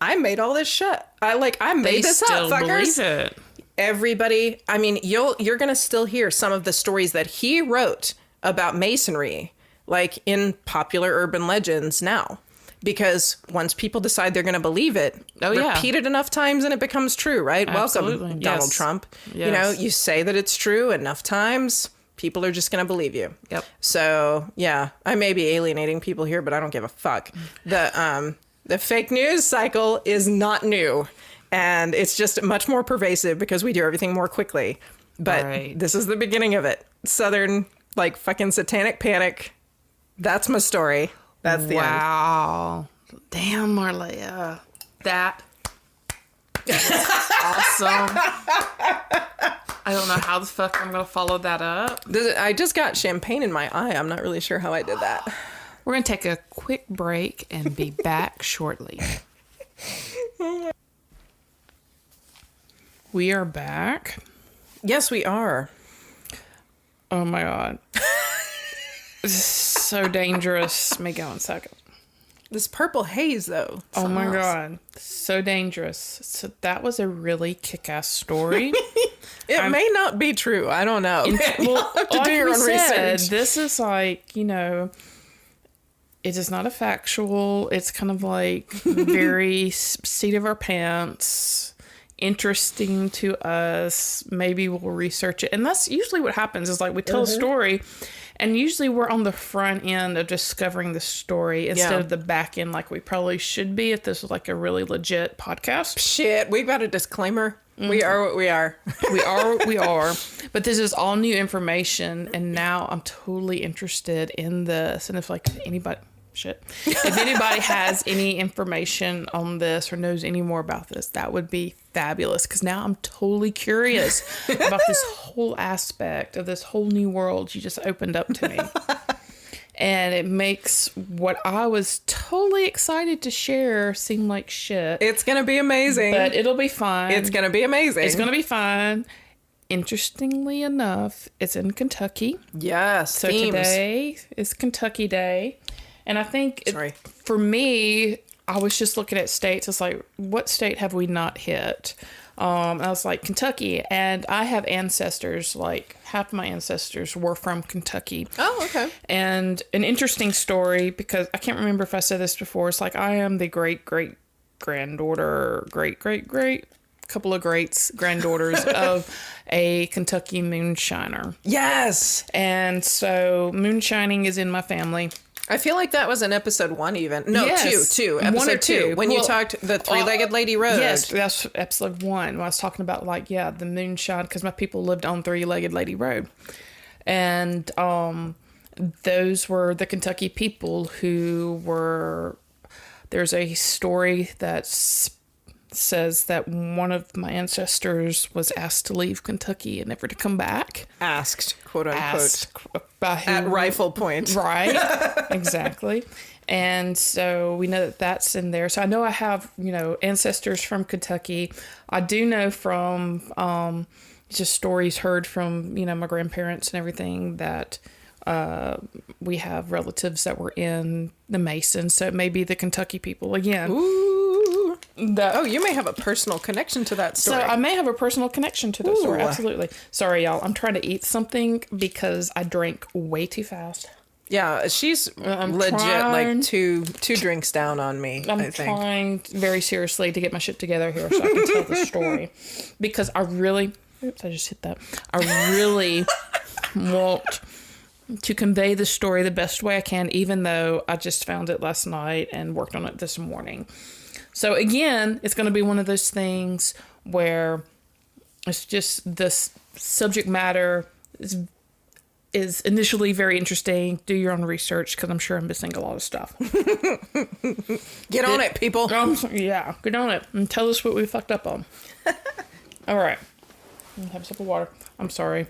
I made all this shit. I made this up, fuckers. Believe it. Everybody, I mean, you're going to still hear some of the stories that he wrote about Masonry, like in popular urban legends now. Because once people decide they're going to believe it, repeat it enough times and it becomes true, right? Absolutely. Welcome, Yes. Donald Trump. Yes. You know, you say that it's true enough times, people are just going to believe you. Yep. So, yeah, I may be alienating people here, but I don't give a fuck. The fake news cycle is not new, and it's just much more pervasive because we do everything more quickly. But This is the beginning of it. Southern, like, fucking Satanic Panic. That's my story. That's the end. Wow. Damn, Marleah. That is awesome. I don't know how the fuck I'm going to follow that up. I just got champagne in my eye. I'm not really sure how I did that. We're going to take a quick break and be back shortly. We are back. Yes, we are. Oh my God. This is so dangerous. Let me go in a second. This Purple Haze, though. Oh my God. So dangerous. So that was a really kick-ass story. It may not be true. I don't know. You'll have to do your own research. This is like, you know, it is not a factual. It's kind of like very seat of our pants, interesting to us. Maybe we'll research it. And that's usually what happens is like we tell a story and usually we're on the front end of discovering the story instead of the back end like we probably should be if this was like a really legit podcast. Shit, we've got a disclaimer. We are what we are. We are. But this is all new information, and now I'm totally interested in this. And if like if anybody has any information on this or knows any more about this, that would be fabulous. Because now I'm totally curious about this whole aspect of this whole new world you just opened up to me. And it makes what I was totally excited to share seem like shit. It's going to be amazing. But it'll be fine. It's going to be amazing. It's going to be fine. Interestingly enough, it's in Kentucky. Yes. So themes. today is Kentucky Day. And I think for me, I was just looking at states. It's like, what state have we not hit? I was like, Kentucky. And I have ancestors, like half my ancestors were from Kentucky. Oh, okay. And an interesting story, because I can't remember if I said this before. It's like, I am the great-great-granddaughter, great-great-great couple of greats, granddaughters of a Kentucky moonshiner. Yes. And so moonshining is in my family. I feel like that was in episode 1 even. No, Yes. two. One Episode or two. 2. When you talked the three-legged lady road. Yes, that's episode 1. When I was talking about the moonshine, because my people lived on three-legged lady road. And those were the Kentucky people who were... There's a story that says that one of my ancestors was asked to leave Kentucky and never to come back. Asked, quote unquote. Asked by who, at rifle point. Right, exactly. And so we know that that's in there. So I know I have, ancestors from Kentucky. I do know from just stories heard from, my grandparents and everything that we have relatives that were in the Masons. So it may be the Kentucky people again. Ooh. You may have a personal connection to that story. So I may have a personal connection to the story. Absolutely. Sorry, y'all. I'm trying to eat something because I drank way too fast. Yeah, she's legit like two drinks down on me, I think. I'm trying very seriously to get my shit together here so I can tell the story. Because I really... Oops, I just hit that. I really want to convey the story the best way I can, even though I just found it last night and worked on it this morning. So again, it's going to be one of those things where it's just the subject matter is initially very interesting. Do your own research because I'm sure I'm missing a lot of stuff. Get on it, people. Yeah, get on it and tell us what we fucked up on. All right. Have a sip of water. I'm sorry.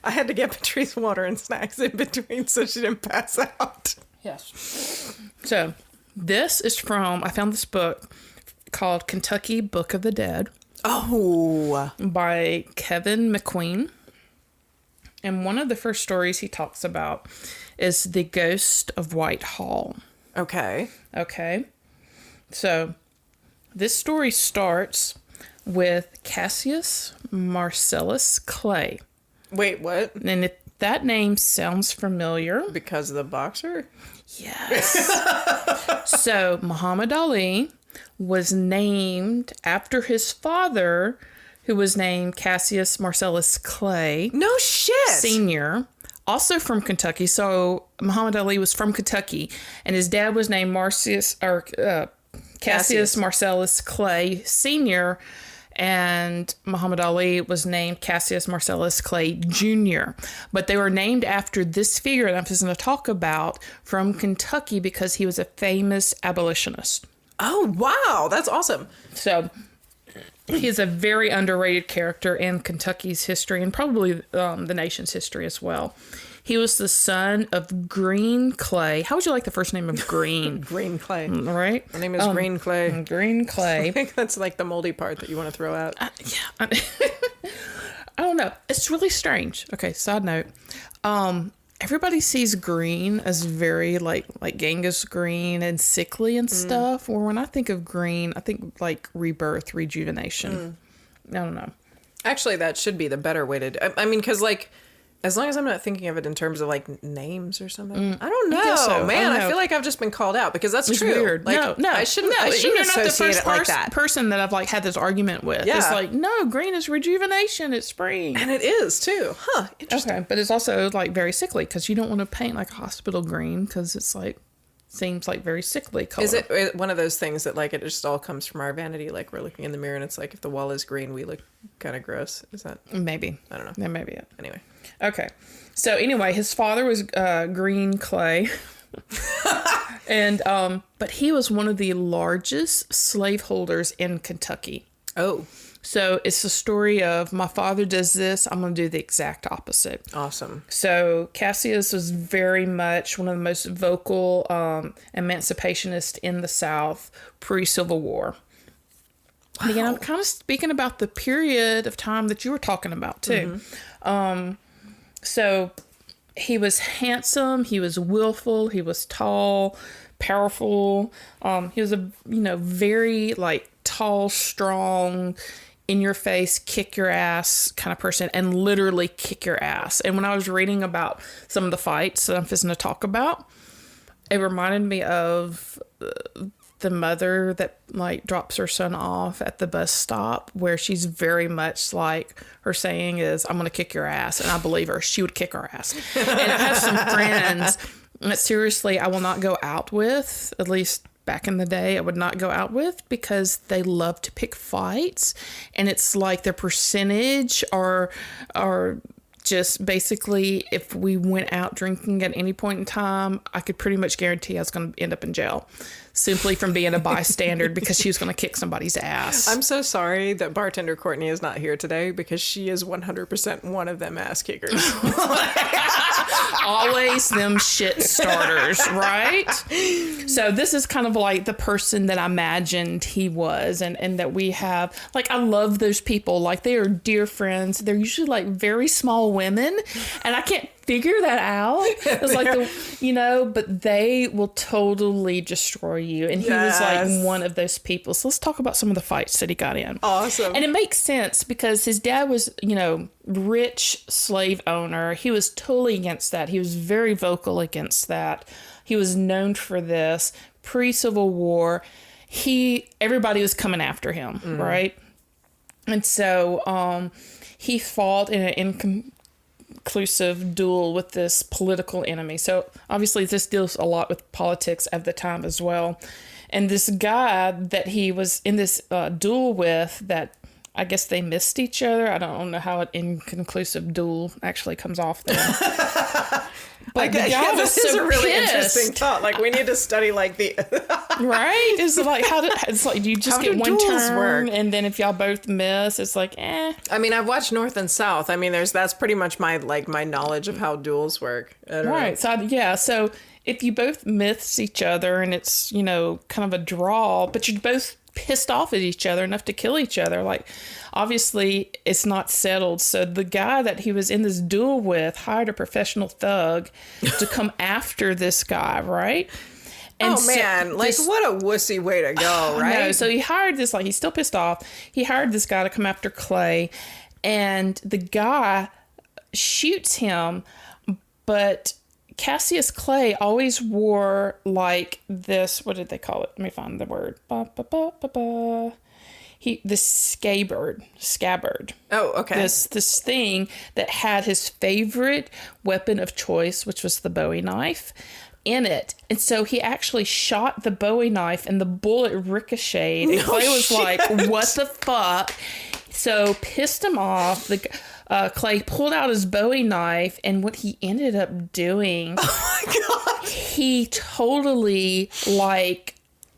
I had to get Patrice water and snacks in between so she didn't pass out. Yes. So... I found this book called Kentucky Book of the Dead. Oh. By Kevin McQueen. And one of the first stories he talks about is the ghost of Whitehall. Okay. So this story starts with Cassius Marcellus Clay. Wait, what? And if that name sounds familiar. Because of the boxer? Yes. So Muhammad Ali was named after his father, who was named Cassius Marcellus Clay. No shit. Senior, also from Kentucky. So Muhammad Ali was from Kentucky, and his dad was named Cassius Marcellus Clay Senior, and Muhammad Ali was named Cassius Marcellus Clay Jr. But they were named after this figure that I'm just going to talk about from Kentucky because he was a famous abolitionist. Oh, wow. That's awesome. So he's a very underrated character in Kentucky's history and probably the nation's history as well. He was the son of Green Clay. How would you like the first name of Green? Green Clay. Right? My name is Green Clay. Green Clay. I think that's like the moldy part that you want to throw out. I don't know. It's really strange. Okay, side note. Everybody sees green as very like Genghis green and sickly and stuff. Or when I think of green, I think like rebirth, rejuvenation. I don't know. Actually, that should be the better way to do it. I mean, because like... As long as I'm not thinking of it in terms of like names or something, I don't know, man. I feel like I've just been called out because that's true. Weird. Like, No, I shouldn't. I shouldn't you're not the associate first it like that. person that I've like had this argument with. Yeah. It's like no, green is rejuvenation. It's spring, and it is too. Huh? Interesting. Okay, but it's also like very sickly because you don't want to paint like a hospital green because it's like seems like very sickly color. Is it one of those things that like it just all comes from our vanity? Like we're looking in the mirror and it's like if the wall is green, we look kind of gross. Is that maybe? I don't know. That may be it. Anyway. Okay. So anyway, his father was Green Clay. And but he was one of the largest slaveholders in Kentucky. Oh. So it's the story of my father does this, I'm going to do the exact opposite. Awesome. So Cassius was very much one of the most vocal emancipationists in the South pre-Civil War. Wow. Again, I'm kind of speaking about the period of time that you were talking about too. Mm-hmm. So he was handsome, he was willful, he was tall, powerful. He was a very like tall, strong, in your face, kick your ass kind of person, and literally kick your ass. And when I was reading about some of the fights that I'm fixing to talk about, it reminded me of the mother that like drops her son off at the bus stop, where she's very much like, her saying is, I'm going to kick your ass. And I believe her. She would kick our ass. And I have some friends that seriously I will not go out with, at least back in the day, I would not go out with, because they love to pick fights. And it's like their percentage are just basically, if we went out drinking at any point in time, I could pretty much guarantee I was going to end up in jail simply from being a bystander, because she was going to kick somebody's ass. I'm so sorry that bartender Courtney is not here today, because she is 100% one of them ass kickers. Always them shit starters, right? So this is kind of like the person that I imagined he was, and that we have, like, I love those people. Like, they are dear friends. They're usually like very small women, and I can't figure that out. It's like, but they will totally destroy you. And he was like one of those people. So let's talk about some of the fights that he got in. Awesome. And it makes sense, because his dad was, rich slave owner. He was totally against that. He was very vocal against that. He was known for this. Pre-Civil War, everybody was coming after him, right? And so he fought in an inconclusive duel with this political enemy. So obviously this deals a lot with politics at the time as well. And this guy that he was in this duel with, that I guess they missed each other. I don't know how an inconclusive duel actually comes off there. But this is a really interesting thought. Like, we need to study like the right. It's like you just get one turn, work? And then if y'all both miss, it's like eh. I mean, I've watched North and South. I mean, that's pretty much my knowledge of how duels work. Right. So if you both miss each other and it's kind of a draw, but you're both pissed off at each other enough to kill each other, like, obviously it's not settled. So the guy that he was in this duel with hired a professional thug to come after this guy, right? And what a wussy way to go, right? No, so he hired this, like, he's still pissed off. He hired this guy to come after Clay, and the guy shoots him, but Cassius Clay always wore like this, what did they call it? Let me find the word. The scabbard. Oh, okay. This thing that had his favorite weapon of choice, which was the Bowie knife, in it. And so he actually shot the Bowie knife and the bullet ricocheted. And Clay was like, what the fuck? So pissed him off. Clay pulled out his Bowie knife, and what he ended up doing, oh my God, he totally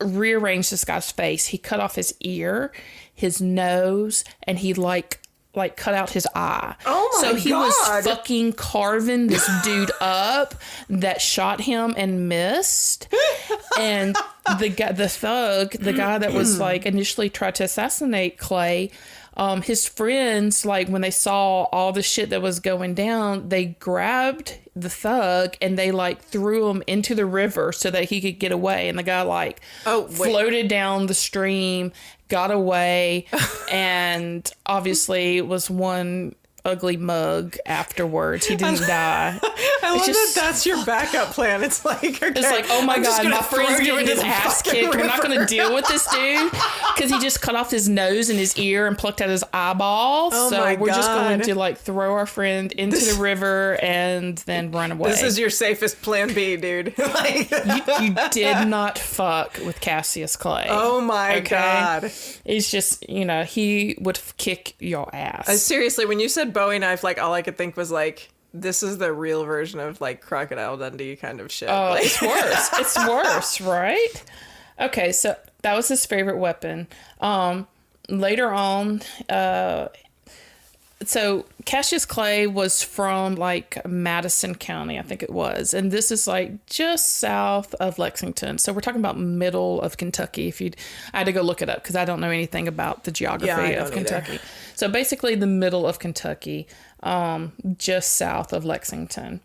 rearranged this guy's face. He cut off his ear, his nose, and he cut out his eye. Oh my God. So he was fucking carving this dude up that shot him and missed. And the guy that was initially tried to assassinate Clay, his friends, when they saw all the shit that was going down, they grabbed the thug and they threw him into the river so that he could get away. And the guy floated down the stream, got away, and obviously was one ugly mug afterwards. He didn't die. I love that's your backup plan. It's like, okay, oh my God, my friend's getting his ass kicked. We're not going to deal with this dude because he just cut off his nose and his ear and plucked out his eyeball. So we're just going to throw our friend into the river and then run away. This is your safest plan B, dude. You did not fuck with Cassius Clay. Oh my God. It's just, he would kick your ass. Seriously, when you said Bowie knife, all I could think was this is the real version of Crocodile Dundee kind of shit. Oh, it's worse. It's worse, right? Okay, so that was his favorite weapon. Later on, so Cassius Clay was from Madison County, I think it was, and this is just south of Lexington. So we're talking about middle of Kentucky. I had to go look it up because I don't know anything about the geography of Kentucky. So basically the middle of Kentucky, just south of Lexington.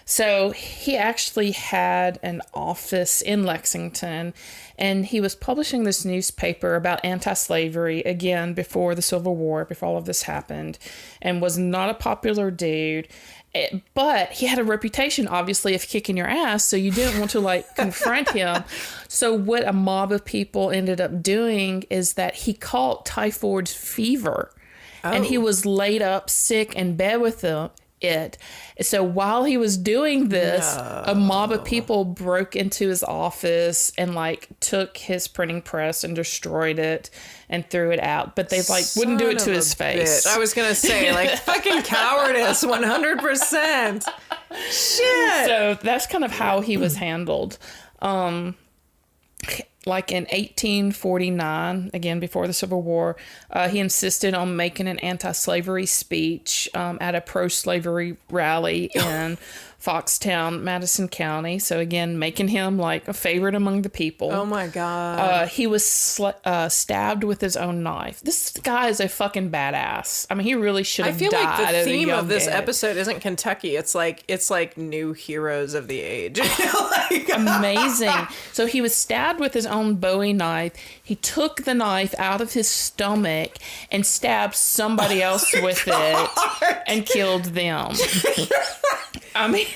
So he actually had an office in Lexington, and he was publishing this newspaper about anti-slavery, again, before the Civil War, before all of this happened, and was not a popular dude. But he had a reputation, obviously, of kicking your ass, so you didn't want to, like, confront him. So what a mob of people ended up doing is that he caught typhoid fever, and he was laid up sick in bed with it. So while he was doing this, a mob of people broke into his office and, like, took his printing press and destroyed it and threw it out. But they, like, wouldn't do it to his face. I was gonna say, like, fucking cowardice, 100%. Shit. So that's kind of how he was handled. Like in 1849, again before the Civil War, he insisted on making an anti-slavery speech at a pro-slavery rally in Foxtown, Madison County. So again, making him like a favorite among the people. Oh my God. He was stabbed with his own knife. This guy is a fucking badass. I mean, he really should have died. I feel like the at a theme young of this age. episode isn't Kentucky. It's like new heroes of the age. Like, Amazing. So he was stabbed with his own Bowie knife. He took the knife out of his stomach and stabbed somebody else with it and killed them. I mean,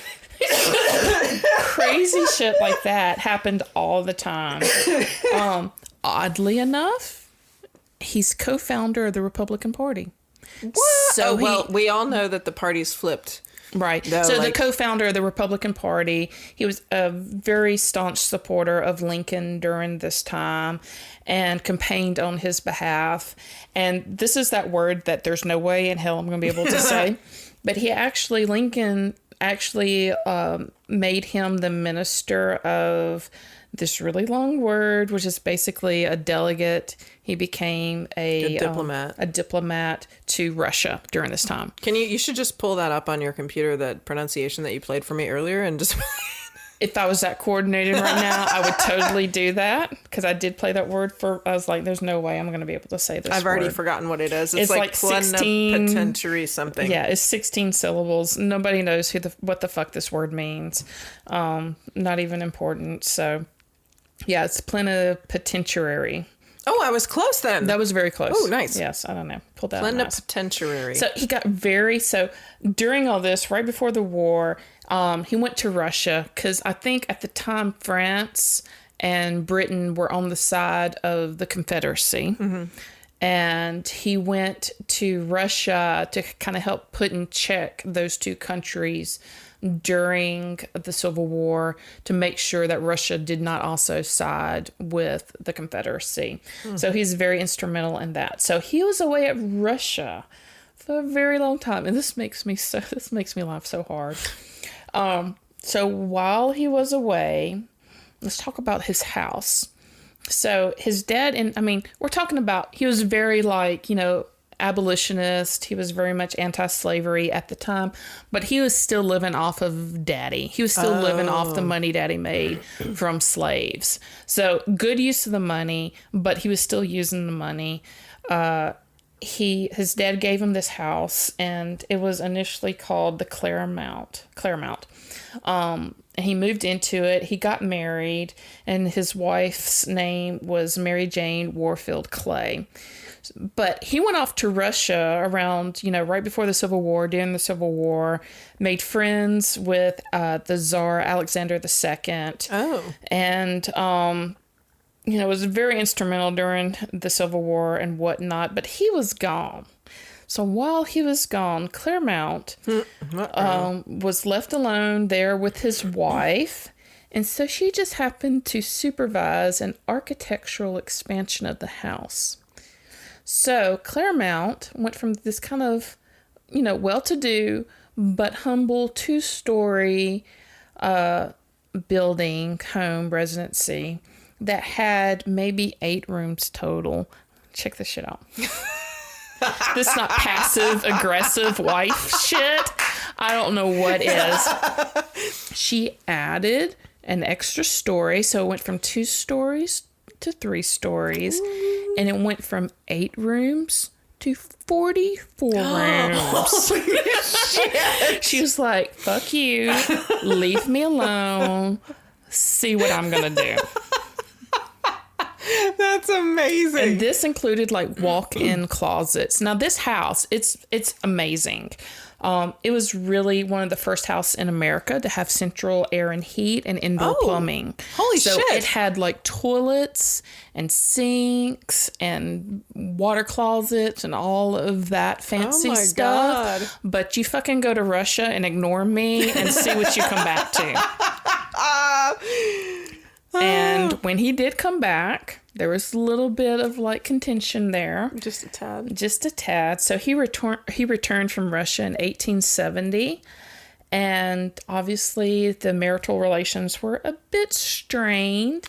crazy shit like that happened all the time. Oddly enough, he's co-founder of the Republican Party. What? So we all know that the party's flipped. Right. Though, so like, the co-founder of the Republican Party, he was a very staunch supporter of Lincoln during this time and campaigned on his behalf. And this is that word that there's no way in hell I'm going to be able to say. But Lincoln actually made him the minister of this really long word, which is basically a delegate. He became a diplomat to Russia during this time. You should just pull that up on your computer, that pronunciation that you played for me earlier, and just... If I was that coordinated right now, I would totally do that, because I did play that word I was like, there's no way I'm going to be able to say this I've already word. forgotten what it is. It's like 16 plenipotentiary something. Yeah, it's 16 syllables. Nobody knows what the fuck this word means. Not even important. So, yeah, it's plenipotentiary. Oh, I was close then. That was very close. Oh, nice. Yes, I don't know. Pulled that out. Plenipotentiary. So he got so during all this, right before the war, he went to Russia because I think at the time France and Britain were on the side of the Confederacy. Mm-hmm. And he went to Russia to kind of help put in check those two countries during the Civil War, to make sure that Russia did not also side with the Confederacy. So he's very instrumental in that. So he was away at Russia for a very long time. And this makes me laugh so hard. So while he was away, let's talk about his house. So his dad, we're talking about, he was very abolitionist. He was very much anti-slavery at the time, but he was still living off of daddy. He was still living off the money daddy made from slaves. So good use of the money, but he was still using the money. His dad gave him this house, and it was initially called the Claremont. He moved into it. He got married, and his wife's name was Mary Jane Warfield Clay. But he went off to Russia around, right before the Civil War, during the Civil War, made friends with the Tsar Alexander II. Oh. And, was very instrumental during the Civil War and whatnot. But he was gone. So while he was gone, Claremont was left alone there with his wife. And so she just happened to supervise an architectural expansion of the house. So Claremont went from this kind of, well-to-do but humble 2-story building, home, residency that had maybe 8 rooms total. Check this shit out. This is not passive-aggressive wife shit. I don't know what is. She added an extra story, so it went from 2 stories to 3 stories. And it went from 8 rooms to 44 rooms. She was like, fuck you. Leave me alone. See what I'm going to do. That's amazing. And this included walk-in closets. Now this house, it's amazing. It was really one of the first houses in America to have central air and heat and indoor plumbing. Holy so shit. It had like toilets and sinks and water closets and all of that fancy stuff. God. But you fucking go to Russia and ignore me and see what you come back to. And when he did come back, there was a little bit of like contention there. Just a tad. Just a tad. So he returned from Russia in 1870. And obviously the marital relations were a bit strained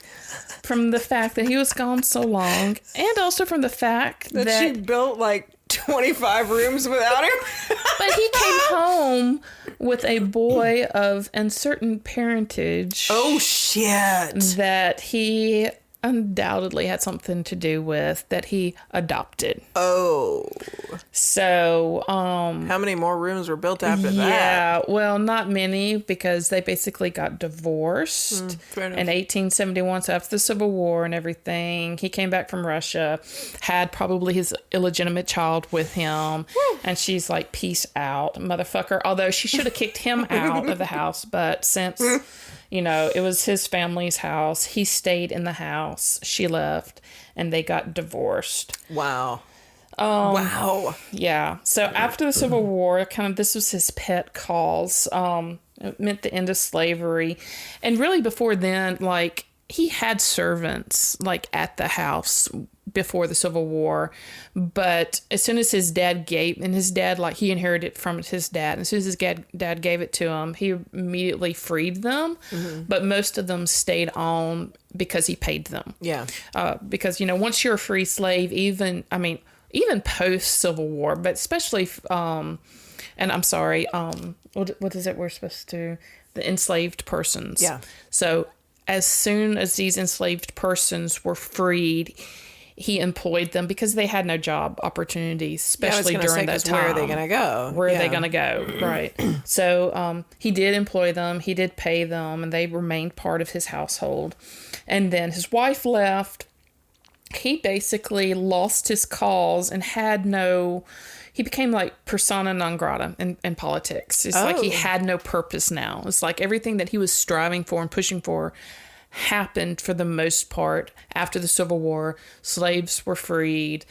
from the fact that he was gone so long. And also from the fact that she built like 25 rooms without him. But he came home with a boy of uncertain parentage. Oh, shit. That he undoubtedly had something to do with, that he adopted. Oh. So, how many more rooms were built after that? Yeah, well, not many, because they basically got divorced in 1871. So after the Civil War and everything, he came back from Russia, had probably his illegitimate child with him, and she's like, peace out, motherfucker. Although she should have kicked him out of the house, but since... You know, it was his family's house. He stayed in the house. She left, and they got divorced. Wow. Wow. Yeah. So after the Civil War, kind of this was his pet cause. It meant the end of slavery. And really before then, like, he had servants, like, at the house before the Civil War. But as soon as his dad like, he inherited it from his dad. And as soon as his dad gave it to him, he immediately freed them. Mm-hmm. But most of them stayed on because he paid them. Yeah. Because, you know, once you're a free slave, even post Civil War, but especially, and I'm sorry, what is it we're supposed to, the enslaved persons. Yeah. So as soon as these enslaved persons were freed, he employed them because they had no job opportunities, especially during that time. Where are they going to go? Where are they going to go? Right. So he did employ them. He did pay them, and they remained part of his household. And then his wife left. He basically lost his cause and he became like persona non grata in politics. It's like he had no purpose now. It's like everything that he was striving for and pushing for happened for the most part after the Civil War. Slaves were freed.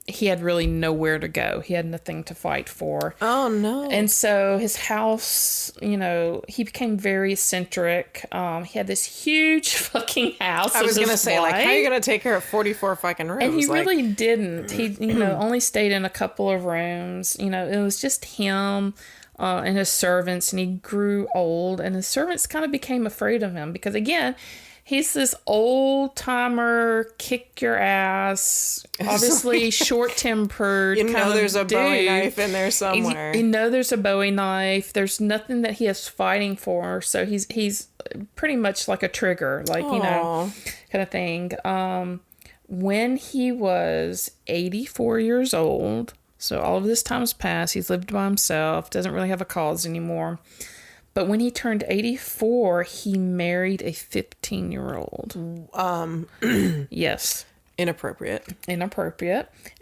He had really nowhere to go. He had nothing to fight for. Oh, no. And so his house, you know, he became very eccentric. He had this huge fucking house. I was going to say, like, how are you going to take care of 44 fucking rooms? And he really didn't. He, you know, only stayed in a couple of rooms. You know, it was just him and his servants, and he grew old, and his servants kind of became afraid of him because, again, he's this old timer, kick your ass, obviously short-tempered. You know, there's a dude. Bowie knife in there somewhere. You know, there's a Bowie knife. There's nothing that he is fighting for. So he's pretty much like a trigger, like, you know, kind of thing. When he was 84 years old, so all of this time has passed. He's lived by himself, doesn't really have a cause anymore. But when he turned 84, he married a 15-year-old. Yes. Inappropriate.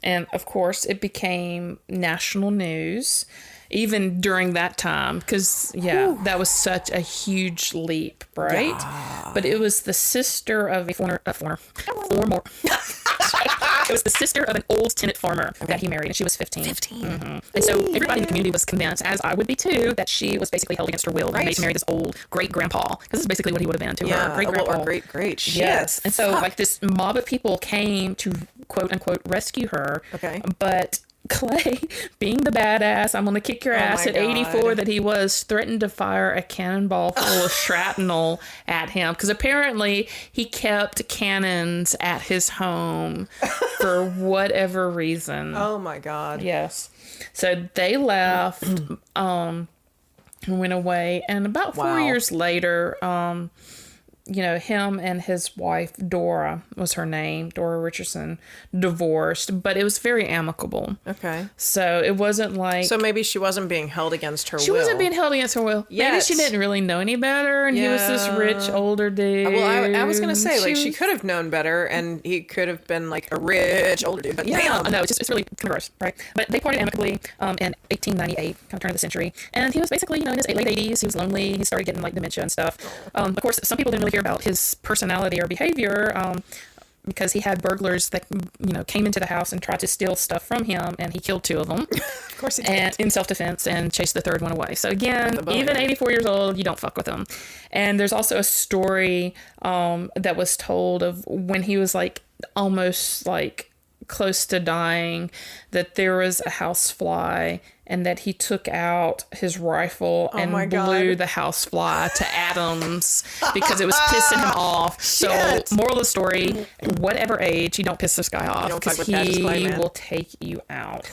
And, of course, it became national news, even during that time. Because, that was such a huge leap, right? Yeah. But it was the sister of It was the sister of an old tenant farmer that he married, and she was 15. Mm-hmm. And so everybody in the community was convinced, as I would be too, that she was basically held against her will and made to marry this old great-grandpa. Because this is basically what he would have been to her. Great-grandpa. Great. Shit. Yes. And so, like, this mob of people came to, quote-unquote, rescue her. Okay. But Clay, being the badass, I'm going to kick your ass at 84 that he was, threatened to fire a cannonball full of shrapnel at him. Because apparently he kept cannons at his home for whatever reason. Oh my God. Yes. So they left, went away. And about 4 years later, him and his wife, Dora was her name, Dora Richardson, divorced, but it was very amicable. Okay. So it wasn't like... So maybe she wasn't being held against her will. She wasn't being held against her will. Yes. Maybe she didn't really know any better, and he was this rich, older dude. Well, I was going to say, she could have known better, and he could have been, like, a rich, older dude. But yeah, no, it's really kind of gross, right? But they parted amicably in 1898, kind of turn of the century. And he was basically, in his late 80s. He was lonely. He started getting, like, dementia and stuff. Of course, some people didn't really hear about his personality or behavior because he had burglars that, came into the house and tried to steal stuff from him, and he killed 2 of them. Of course he did. And in self-defense, and chased the 3rd one away. So again, even 84 years old, you don't fuck with him. And there's also a story that was told of when he was, like, almost, like, close to dying, that there was a housefly, and that he took out his rifle and blew the housefly to atoms because it was pissing him off. So, moral of the story, whatever age, you don't piss this guy off because he will take you out.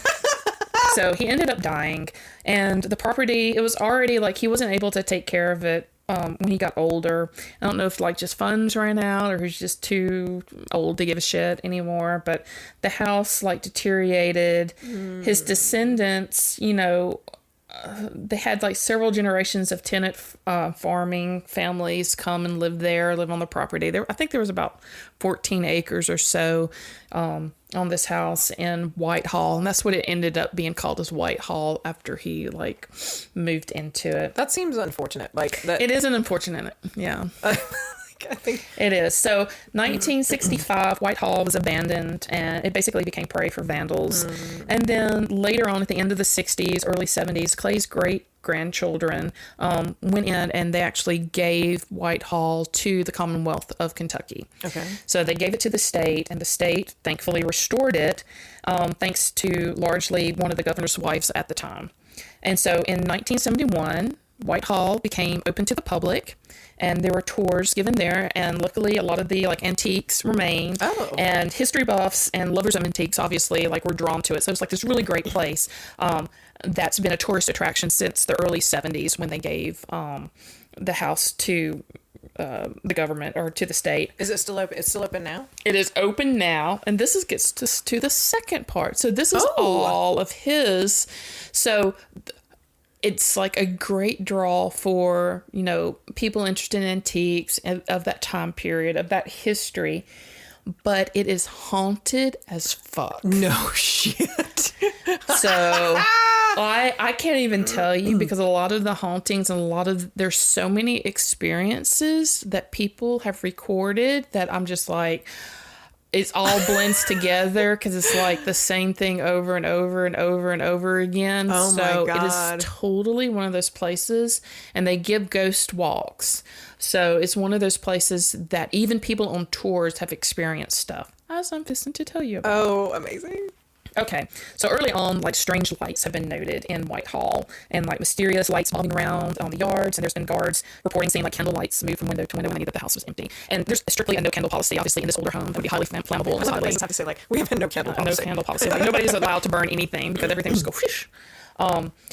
So he ended up dying, and the property, it was already like he wasn't able to take care of it when he got older. I don't know if like just funds ran out or he's just too old to give a shit anymore, but the house like deteriorated. His descendants, they had like several generations of tenant farming families come and live on the property. I think there was about 14 acres or so on this house in Whitehall, and that's what it ended up being called, as Whitehall, after he like moved into it. That seems unfortunate. Like that. It is an unfortunate, yeah. I think it is. So 1965, Whitehall was abandoned, and it basically became prey for vandals. And then later on, at the end of the 60s, early 70s, Clay's great-grandchildren went in, and they actually gave Whitehall to the Commonwealth of Kentucky. Okay. So they gave it to the state, and the state thankfully restored it, thanks to largely one of the governor's wives at the time. And so in 1971, Whitehall became open to the public, and there were tours given there, and luckily a lot of the like antiques remained. And history buffs and lovers of antiques obviously like were drawn to it. So it's like this really great place that's been a tourist attraction since the early 70s when they gave the house to the government or to the state. Is it still open? It's still open now? It is open now, and this gets to the second part. So this is all of his. So it's like a great draw for, people interested in antiques of that time period, of that history. But it is haunted as fuck. No shit. So I can't even tell you, because a lot of the hauntings and there's so many experiences that people have recorded that I'm just like, it all blends together because it's like the same thing over and over and over and over again. Oh my God. It is totally one of those places, and they give ghost walks. So it's one of those places that even people on tours have experienced stuff, as I'm fixing to tell you about. Oh, amazing. Okay, so early on, like strange lights have been noted in Whitehall, and like mysterious lights bobbing around on the yards, and there's been guards reporting seeing like candle lights move from window to window when they knew that the house was empty. And there's strictly a no candle policy, obviously, in this older home that would be highly flammable. A lot of places have to say like, we have a no candle policy. No candle policy. Like nobody's allowed to burn anything because everything just go whoosh.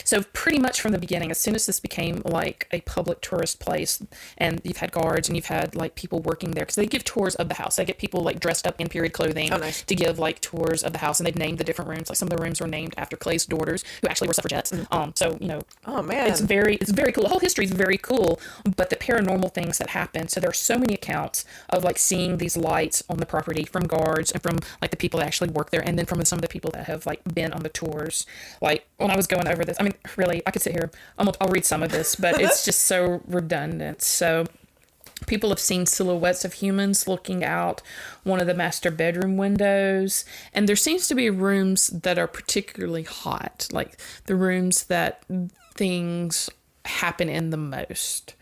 So pretty much from the beginning, as soon as this became like a public tourist place, and you've had guards and you've had like people working there, because they give tours of the house. They get people like dressed up in period clothing to give like tours of the house, and they've named the different rooms. Like some of the rooms were named after Clay's daughters, who actually were suffragettes. So oh man, it's very cool. The whole history is very cool, but the paranormal things that happen. So there are so many accounts of like seeing these lights on the property from guards and from like the people that actually work there, and then from some of the people that have like been on the tours. Like when I was going over this, I mean, really, I could sit here. I'll read some of this, but it's just so redundant. So people have seen silhouettes of humans looking out one of the master bedroom windows, and there seems to be rooms that are particularly hot, like the rooms that things happen in the most.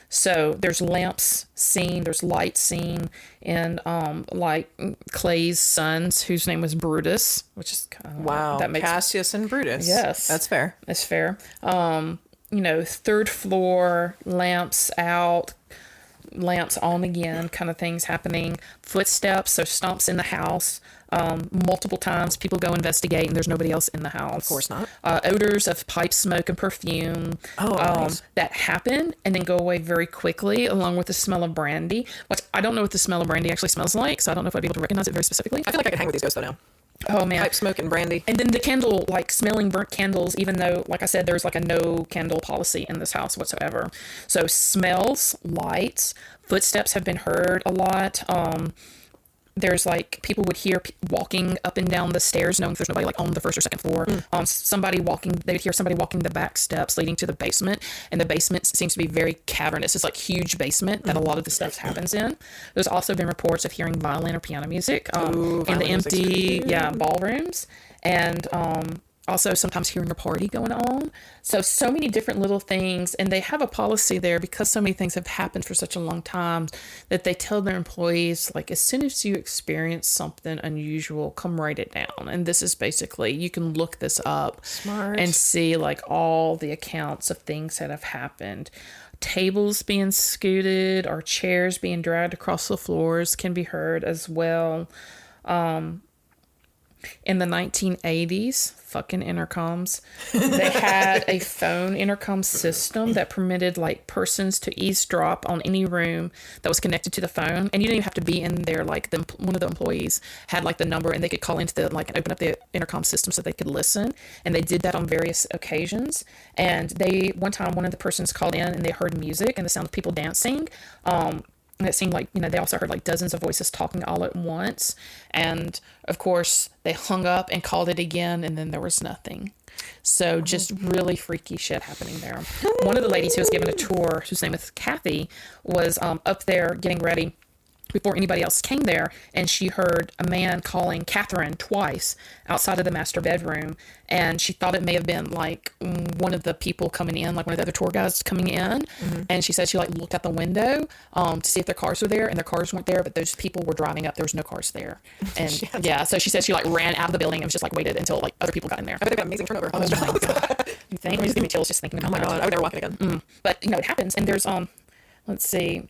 So there's lamps seen, there's lights seen in like Clay's sons, whose name was Brutus, which is wow. That makes Cassius and Brutus. Yes, that's fair. That's fair. Third floor lamps out. lamps on again kind of things happening. Footsteps, so stomps in the house. Multiple times people go investigate and there's nobody else in the house. Of course not. Odors of pipe smoke and perfume Nice. that happen and then go away very quickly, along with the smell of brandy, which I don't know what the smell of brandy actually smells like, so I don't know if I'd be able to recognize it very specifically. I feel like I could hang with these ghosts though now. Oh man. Pipe smoke and brandy. And then the candle, like smelling burnt candles, even though, like I said, there's like a no candle policy in this house whatsoever. So smells, lights, footsteps have been heard a lot. There's like people would hear walking up and down the stairs, knowing if there's nobody like on the first or second floor. Somebody walking, they would hear somebody walking the back steps leading to the basement, and the basement seems to be very cavernous. It's like huge basement that a lot of the stuff happens in. There's also been reports of hearing violin or piano music in the empty ballrooms, and also sometimes hearing a party going on. So many different little things, and they have a policy there because so many things have happened for such a long time that they tell their employees, like, as soon as you experience something unusual, come write it down. And this is basically, you can look this up. Smart. And see like all the accounts of things that have happened. Tables being scooted or chairs being dragged across the floors can be heard as well. In the 1980s, fucking intercoms, they had a phone intercom system that permitted like persons to eavesdrop on any room that was connected to the phone, and you didn't even have to be in there. Like one of the employees had like the number, and they could call into the like and open up the intercom system so they could listen. And they did that on various occasions. And one time one of the persons called in and they heard music and the sound of people dancing. And it seemed like, they also heard like dozens of voices talking all at once. And of course, they hung up and called it again, and then there was nothing. So just really freaky shit happening there. One of the ladies who was given a tour, whose name is Kathy, was up there getting ready before anybody else came there, and she heard a man calling Catherine twice outside of the master bedroom, and she thought it may have been like one of the people coming in, like one of the other tour guides coming in. And she said she like looked out the window to see if their cars were there, and their cars weren't there, but those people were driving up. There was no cars there. And so she said she like ran out of the building and was just like waited until like other people got in there. I bet they've got amazing turnover. Oh my God. You think? It just give me chills just thinking about Oh my God. I would never walk it again. But it happens, and there's let's see.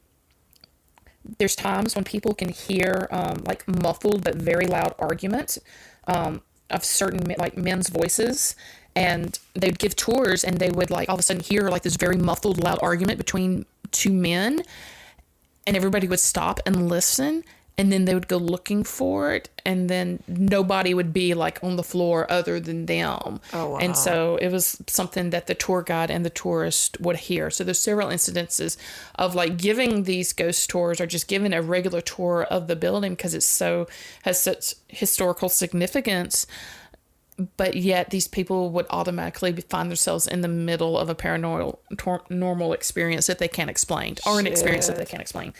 There's times when people can hear like muffled but very loud arguments of certain like men's voices, and they'd give tours and they would like all of a sudden hear like this very muffled loud argument between two men, and everybody would stop and listen, and then they would go looking for it, and then nobody would be like on the floor other than them. Oh, wow. And so it was something that the tour guide and the tourist would hear. So there's several incidences of like giving these ghost tours or just giving a regular tour of the building because has such historical significance. But yet these people would automatically find themselves in the middle of a paranormal experience that they can't explain, or an experience that they can't explain.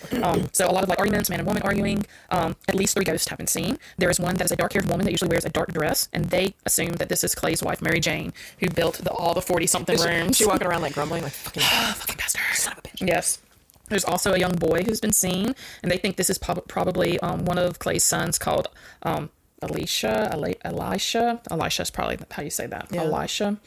So a lot of like arguments, man and woman arguing. At least 3 ghosts have been seen. There is one that is a dark-haired woman that usually wears a dark dress, and they assume that this is Clay's wife, Mary Jane, who built all the 40-something rooms. She walking around like grumbling, like fucking bastard, son of a bitch. Yes. There's also a young boy who's been seen, and they think this is probably one of Clay's sons called Elisha is probably how you say that. Yeah. Elisha.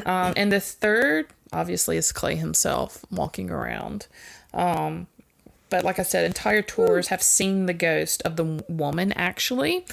And the third, obviously, is Clay himself walking around. But like I said, entire tours have seen the ghost of the woman, actually,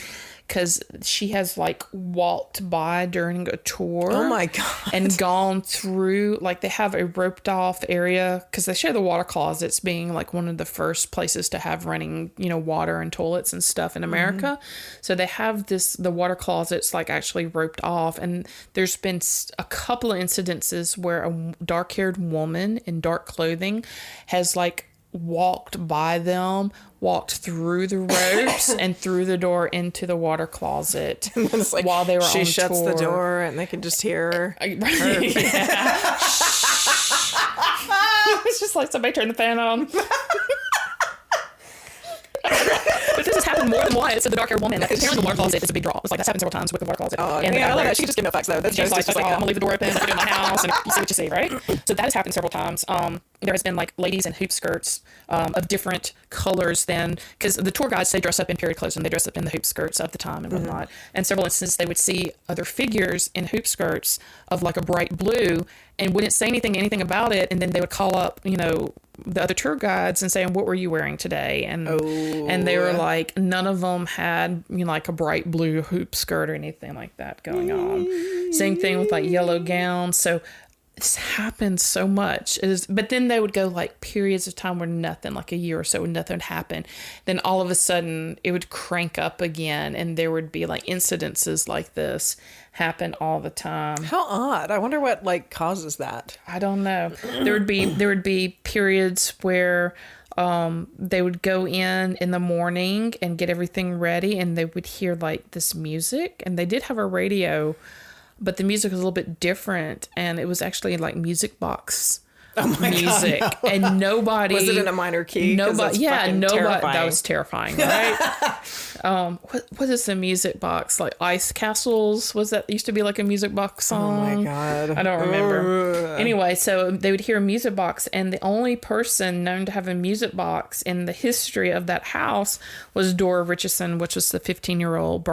because she has like walked by during a tour. Oh my God. And gone through, like they have a roped off area, because they show the water closets being like one of the first places to have running, water and toilets and stuff in America. So they have the water closets like actually roped off. And there's been a couple of incidences where a dark-haired woman in dark clothing has like walked by them, walked through the ropes and through the door into the water closet like, while they were on tour. She shuts the door and they can just hear her. It's just like somebody turned the fan on. But this has happened more than once with the dark-haired woman. Like, apparently the water closet is a big draw. It's like that's happened several times with the water closet. Oh, yeah, I love that. She can just give no facts, though. That's just like, I'm going to leave the door open, I'm in my house, and you see what you see, right? So that has happened several times. There has been, like, ladies in hoop skirts of different colors than... Because the tour guides, they dress up in period clothes, and they dress up in the hoop skirts of the time and whatnot. And several instances, they would see other figures in hoop skirts of, like, a bright blue and wouldn't say anything about it, and then they would call up, the other tour guides and saying, what were you wearing today? And they were like, none of them had, like a bright blue hoop skirt or anything like that going on. Same thing with like yellow gowns. So this happened so much. But then they would go like periods of time where nothing, like a year or so, where nothing would happen. Then all of a sudden it would crank up again, and there would be like incidences like this happen all the time. How odd. I wonder what like causes that. I don't know. There would be periods where they would go in the morning and get everything ready, and they would hear like this music, and they did have a radio, but the music was a little bit different, and it was actually like music box music. God, no. And nobody... Was it in a minor key? Nobody. That was terrifying, right? What is the music box? Like Ice Castles? Was that used to be like a music box song? Oh my God. I don't remember. Anyway, so they would hear a music box, and the only person known to have a music box in the history of that house was Dora Richardson, which was the 15-year-old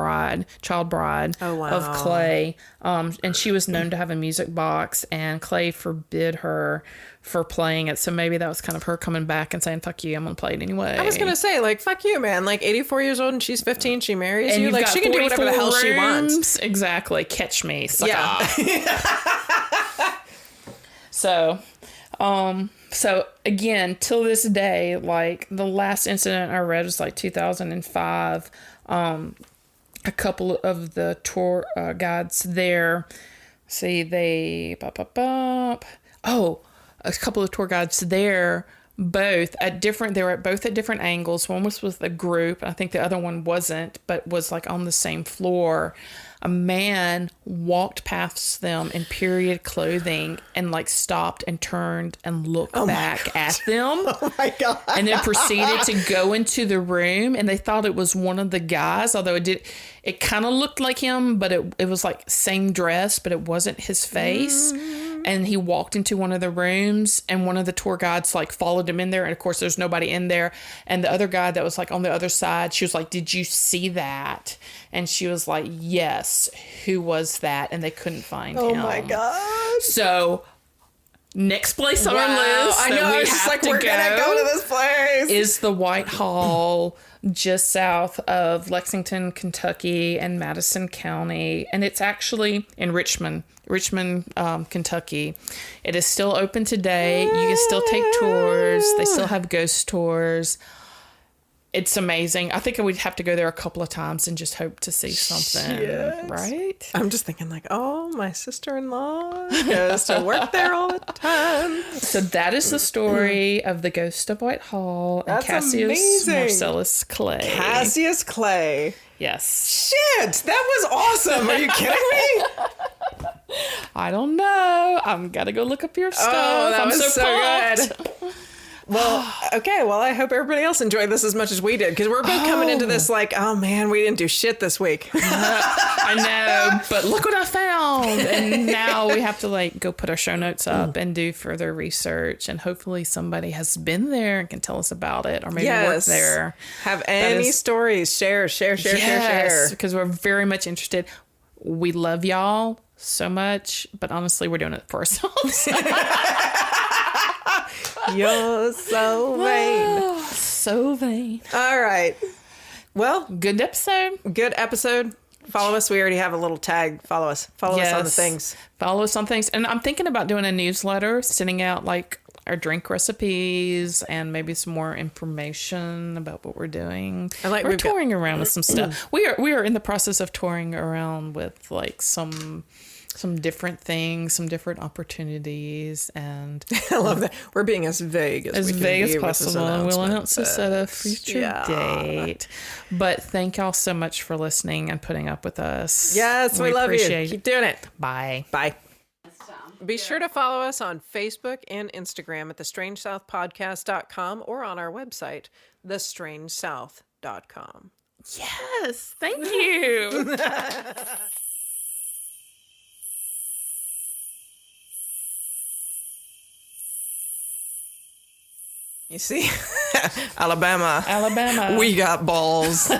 child bride of Clay. And she was known to have a music box, and Clay forbid her for playing it. So maybe that was kind of her coming back and saying, fuck you, I'm gonna play it anyway. I was gonna say, like, fuck you, man. Like 84 years old and she's 15, she marries you. Like, she can do whatever the hell she wants. Exactly. Catch me. Suck yeah. So again, till this day, like the last incident I read was like 2005. A couple of the tour guides there, a couple of tour guides there, they were both at different angles. One was with a group, and I think the other one wasn't, but was like on the same floor. A man walked past them in period clothing and like stopped and turned and looked back at them. Oh my God. And then proceeded to go into the room, and they thought it was one of the guys, although it kind of looked like him, but it was like same dress, but it wasn't his face. And he walked into one of the rooms, and one of the tour guides like followed him in there. And of course there's nobody in there. And the other guy that was like on the other side, she was like, did you see that? And she was like, yes. Who was that? And they couldn't find him. Oh my God. So next place on our list, I know. I was just like, we're gonna go to this place, is the White Hall, just south of Lexington, Kentucky, and Madison County, and it's actually in Richmond, Kentucky. It is still open today. You can still take tours. They still have ghost tours. It's amazing. I think we'd have to go there a couple of times and just hope to see something. Shit. Right? I'm just thinking like, my sister-in-law goes to work there all the time. So that is the story of the ghost of White Hall and Cassius Marcellus Clay. Cassius Clay. Yes. Shit, that was awesome. Are you kidding me? I don't know. I'm gotta go look up your stuff. Oh, that I'm was so good. Well, okay. Well, I hope everybody else enjoyed this as much as we did, because we're both coming into this like, oh man, we didn't do shit this week. I know, but look what I found. And now we have to like go put our show notes up and do further research, and hopefully somebody has been there and can tell us about it, or maybe work there. Have any stories? Share, because we're very much interested. We love y'all so much, but honestly, we're doing it for ourselves. You're so vain. So vain. All right. Well, good episode. Follow us. We already have a little tag. Follow us. Follow us on the things. Follow us on things. And I'm thinking about doing a newsletter, sending out like our drink recipes and maybe some more information about what we're doing. We're touring around with some stuff. We are in the process of touring around with like some different things, some different opportunities, and I love that we're being as vague as possible, and we'll announce this at a future date. But thank y'all so much for listening and putting up with us. Yes, we love you. Keep doing it. Bye. Be sure to follow us on Facebook and Instagram at thestrangesouthpodcast.com or on our website, thestrangesouth.com. Yes, thank you. You see, Alabama, we got balls.